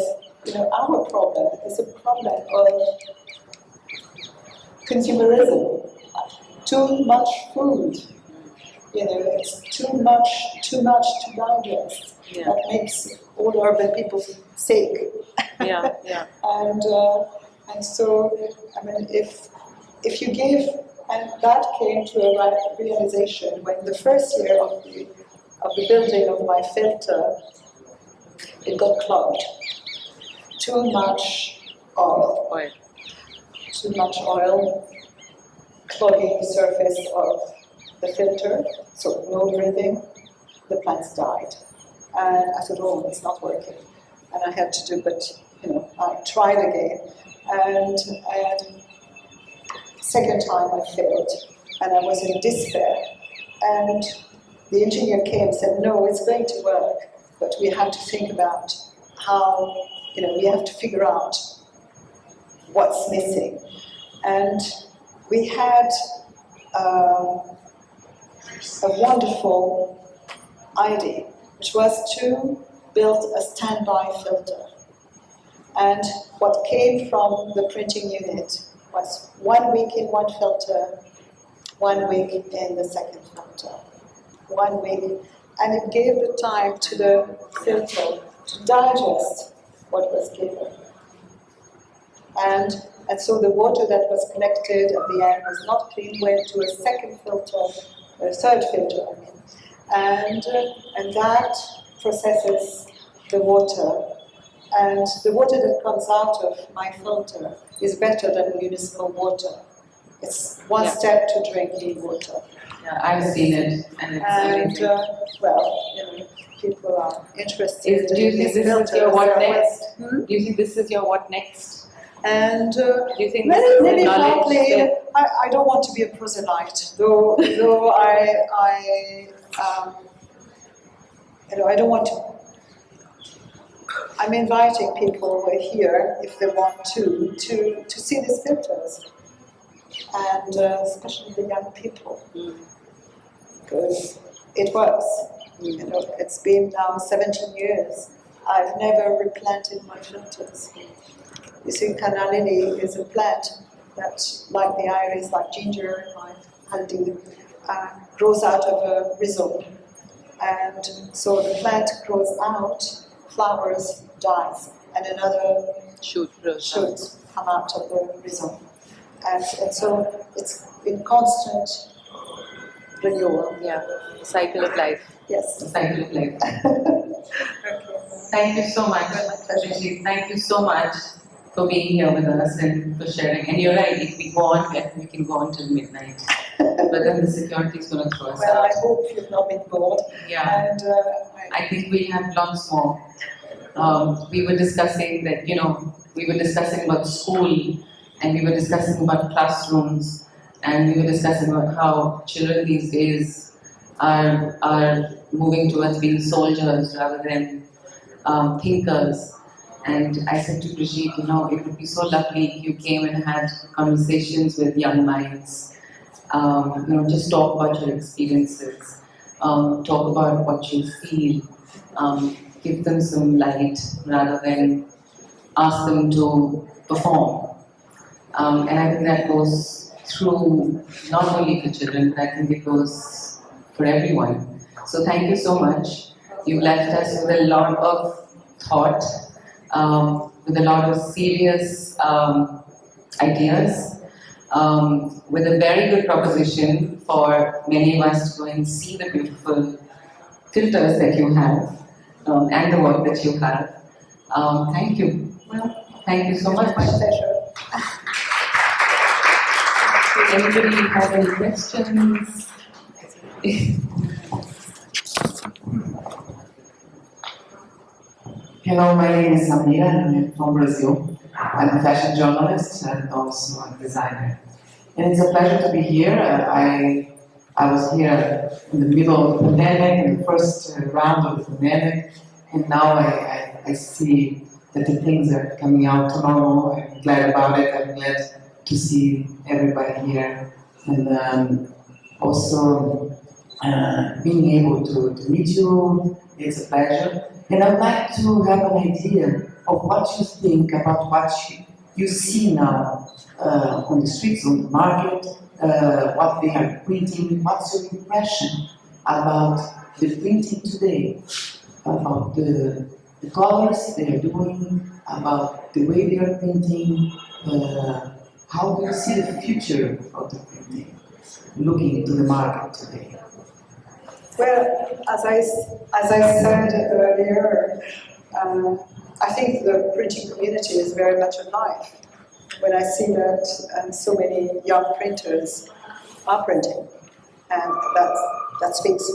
our problem is a problem of consumerism. Too much food. It's too much to digest. Yeah. That makes all urban people sick. Yeah, yeah. And so, I mean, if you give, and that came to a realization when the first year of the building of my filter, it got clogged. Too much oil. Too much oil clogging the surface of the filter, so no breathing. The plants died, and I thought, oh, it's not working, and I had to do, but I tried again, and second time I failed, and I was in despair, and the engineer came and said, no, it's going to work, but we have to think about how, we have to figure out what's missing. And we had a wonderful idea, which was to build a standby filter. And what came from the printing unit was 1 week in one filter, 1 week in the second filter, 1 week, and it gave the time to the filter to digest what was given. And so the water that was collected at the end was not clean, went to a second filter, a third filter, I mean, and that processes the water. And the water that comes out of my filter is better than municipal water. It's one step to drinking water. Yeah, I've seen it, and it's amazing. People are interested. Do you think this is your what next? Hmm? Do you think this is your what next? And Do you think this is maybe the knowledge partly, that- I don't want to be a proselyte, though I don't want to. I'm inviting people who are here, if they want to see these filters, and especially the young people, because it works. It's been now 17 years. I've never replanted my filters. You see, canna lily is a plant that, like the iris, like ginger, like haldi, grows out of a rhizome. And so the plant grows out, flowers, dies, and another Shoot, should come out of the rhizome. And so it's in constant renewal. Yeah, cycle of life. Yes. The cycle of life. Okay. Thank you so much, Brigitte. Thank you so much for being here with us and for sharing. And you're right, if we go on, we can go on till midnight. But then the security is going to throw us Well, out. I hope you've not been bored. Yeah. And I think we have lots more. We were discussing that, we were discussing about school, and we were discussing about classrooms, and we were discussing about how children these days are moving towards being soldiers rather than thinkers. And I said to Brigitte, it would be so lovely if you came and had conversations with young minds. Just talk about your experiences, talk about what you feel, give them some light rather than ask them to perform. And I think that goes through not only for children, but I think it goes for everyone. So thank you so much. You've left us with a lot of thought, with a lot of serious ideas, with a very good proposition for many of us to go and see the beautiful filters that you have and the work that you have. Thank you. Well, thank you so much. My pleasure. Anybody have any questions? Hello, my name is Samira and I'm from Brazil. I'm a fashion journalist and also a designer. And it's a pleasure to be here. I was here in the middle of the pandemic, in the first round of the pandemic, and now I see that the things are coming out to normal. I'm glad about it. I'm glad to see everybody here. And also being able to meet you, it's a pleasure. And I'd like to have an idea of what you think about what you see now on the streets, on the market, what they are printing. What's your impression about the printing today, about the colors they are doing, about the way they are printing? How do you see the future of the printing, looking into the market today? Well, as I said earlier, I think the printing community is very much alive. When I see that so many young printers are printing, and that speaks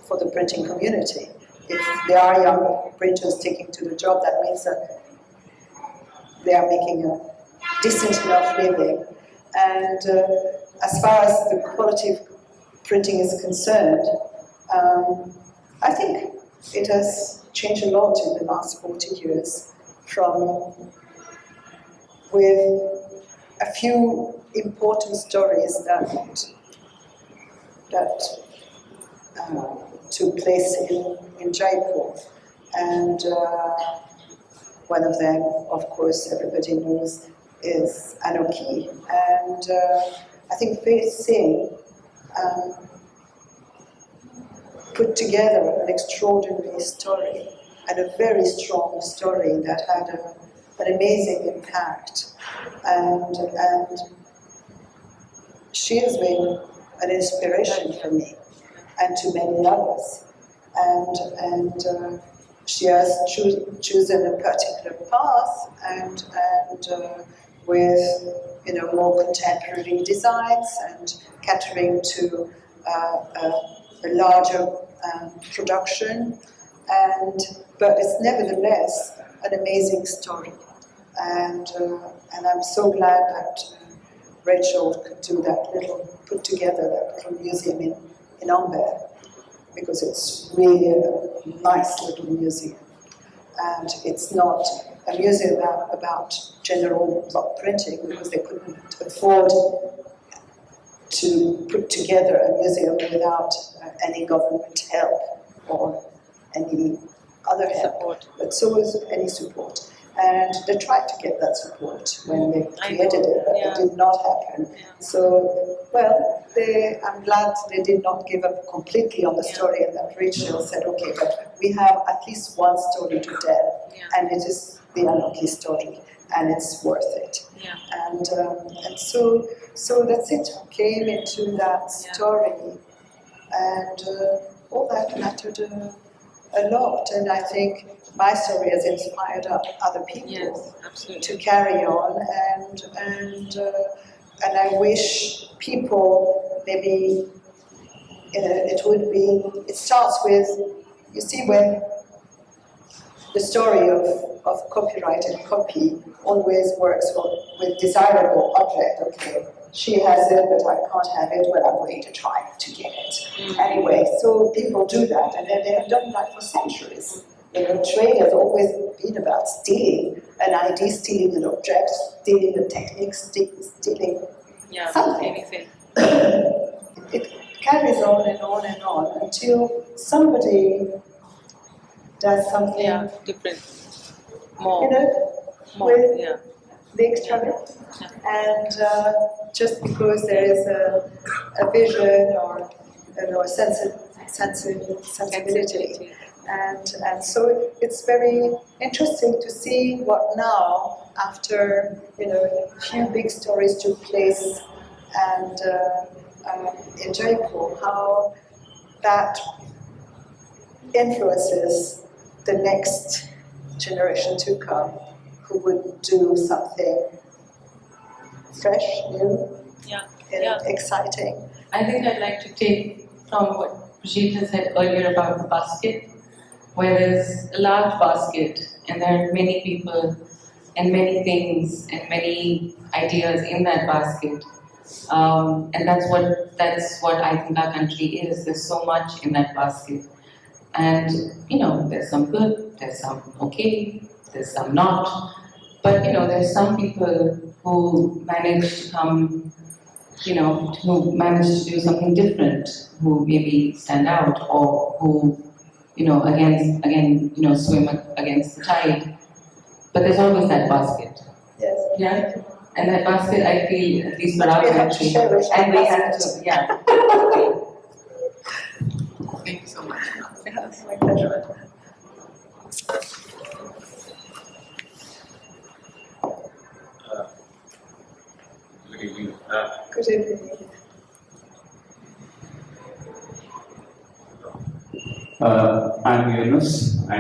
for the printing community. If there are young printers taking to the job, that means that they are making a decent enough living. And as far as the quality of printing is concerned, I think it has changed a lot in the last 40 years, from with a few important stories that took place in Jaipur. And one of them, of course, everybody knows, is Anarchy. And I think Brigitte Singh put together an extraordinary story, and a very strong story that had an amazing impact. And she has been an inspiration for me and to many others. And she has chosen a particular path, and with more contemporary designs and catering to a larger production, but it's nevertheless an amazing story, and I'm so glad that Rachel could put together that little museum in Amber, because it's really a nice little museum, and it's not a museum about general block printing, because they couldn't afford to put together a museum without any government help or any other help, but so was any support. And they tried to get that support when they created it, but it did not happen. So, well, I'm glad they did not give up completely on the story, and that Rachel said, okay, but we have at least one story to tell, and it is the Anarchy story, and it's worth it. And so that's it. Came into that story, and all that mattered a lot. And I think my story has inspired other people to carry on, and I wish people maybe it starts with, you see, when the story of copyright and copy always works with desirable object. Okay, she has it, but I can't have it. Well, I'm going to try to get it. Anyway, so people do that, and they have done that for centuries. You know, trade has always been about stealing an idea, stealing an object, stealing a technique, stealing something. Anything. It carries on and on and on until somebody does something, Different. More. you know, More. with Yeah. the extra bit. And just because there is a vision or a sensibility. And so it's very interesting to see what now, after a few big stories took place, and in Jaipur, how that influences the next generation to come, who would do something fresh, new, exciting. I think I'd like to take from what Brigitte has said earlier about the basket, where there's a large basket and there are many people and many things and many ideas in that basket. And that's what I think our country is. There's so much in that basket. And there's some good, there's some okay, there's some not. But there's some people who manage to come, who manage to do something different, who maybe stand out, or who, swim against the tide. But there's always that basket. Yes. Yeah? And that basket, I feel, at least for our We have to country, share it. and we have to, yeah. Thank you so much. Yes, my pleasure. Good evening. Good evening. I'm Yunus. I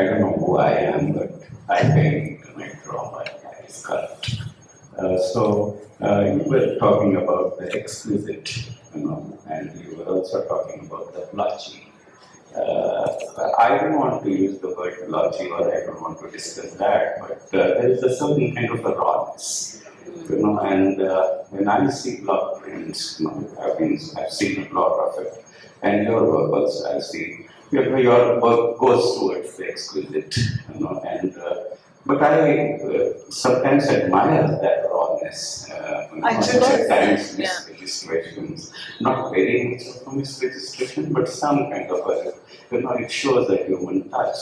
don't know who I am, but I came to my draw my skirt. You were talking about the exquisite, and you were also talking about the blotchy. I don't want to use the word blotchy, or I don't want to discuss that, but there is a certain kind of a rawness, and when I see block prints, I've seen a lot of it, and your work also, I see your work goes towards the exquisite, but I sometimes admire that rawness. I do. At times misregistrations, not very much of a misregistration, but some kind of a, it shows a human touch.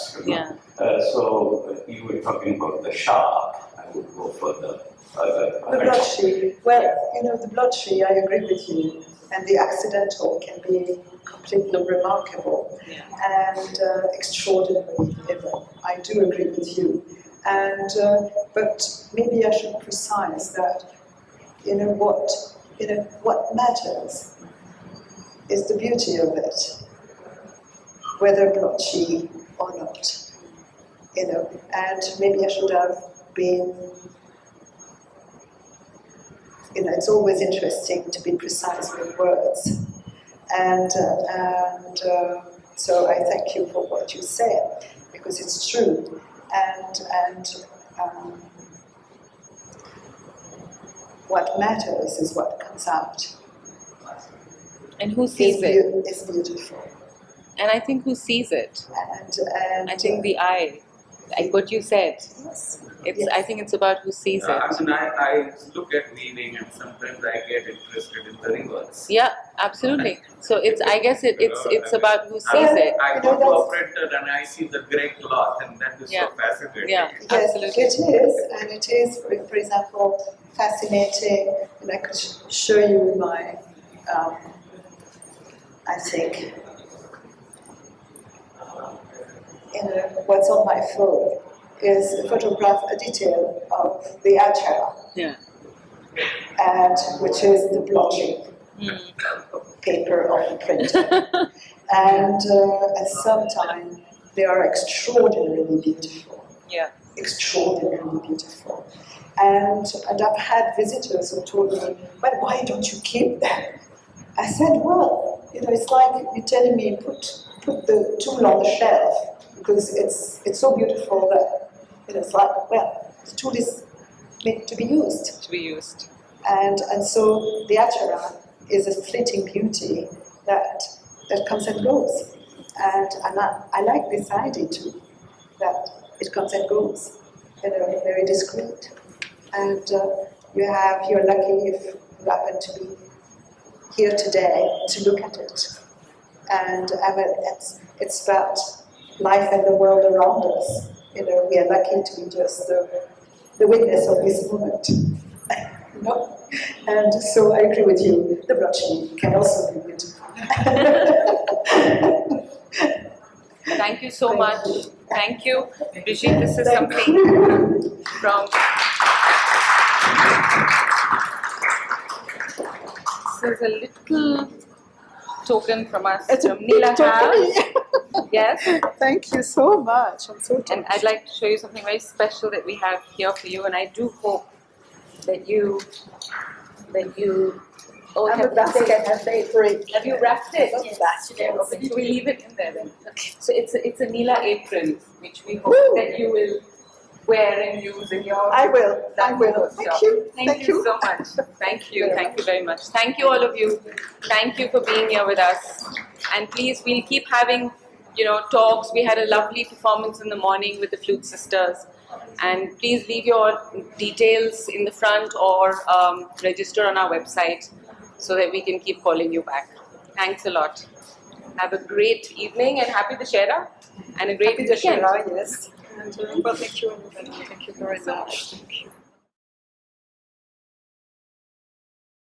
So you were talking about the sharp. I would go for the other. The blotchy. Well, the blotchy, I agree with you, and the accidental can be completely remarkable and extraordinary even. I do agree with you. And but maybe I should precise that what matters is the beauty of it, whether blotchy or not. And maybe I should have been. It's always interesting to be precise with words, and so I thank you for what you said, because it's true. And what matters is what comes out. And who sees it? It's beautiful. And I think who sees it? And I think the eye, like what you said. Yes. I think it's about who sees it. I look at weaving, and sometimes I get interested in the rivers. Yeah, absolutely. So I guess it's about who sees it. I go to a printer and I see the grey cloth, and that is so fascinating. Yeah, yes, absolutely. it is, and it is, for example, fascinating. And I could show you my, I think, what's on my phone is a photograph, a detail of the achara, and which is the blotchy paper of the printer. And at some time, they are extraordinarily beautiful. Yeah. Extraordinarily beautiful. And I've had visitors who told me, "But why don't you keep them?" I said, "Well, it's like you're telling me put the tool on the shelf, because it's so beautiful that it's like, well, the tool is meant to be used." To be used. And so the achara is a fleeting beauty, that comes and goes. And I like this idea too, that it comes and goes, very discreet. And you're lucky if you happen to be here today to look at it. And it's about life and the world around us. We are lucky to be just the witness of this moment. And so I agree with you, the blotchy can also be beautiful. Thank you so much. Thank you. Brigitte, this is Thank something you. from... This is a little token from us, It's a from Nila big token. House. Yes. Thank you so much. I'm so touched. And I'd like to show you something very special that we have here for you, and I do hope that you oh, And the basket has they break. have you wrapped it? Yes. But we leave it in there then. So it's a Nila apron, which we hope Woo. that you will wear and use in your I will. Thank you. Thank you so much. Thank you very much. Thank you all of you. Thank you for being here with us. And please, we'll keep having, talks. We had a lovely performance in the morning with the Flute Sisters. And please leave your details in the front or register on our website so that we can keep calling you back. Thanks a lot. Have a great evening and happy Dussehra and a great Happy weekend. Dussehra, yes. And well, thank you, everybody. Thank you very much. Thank you.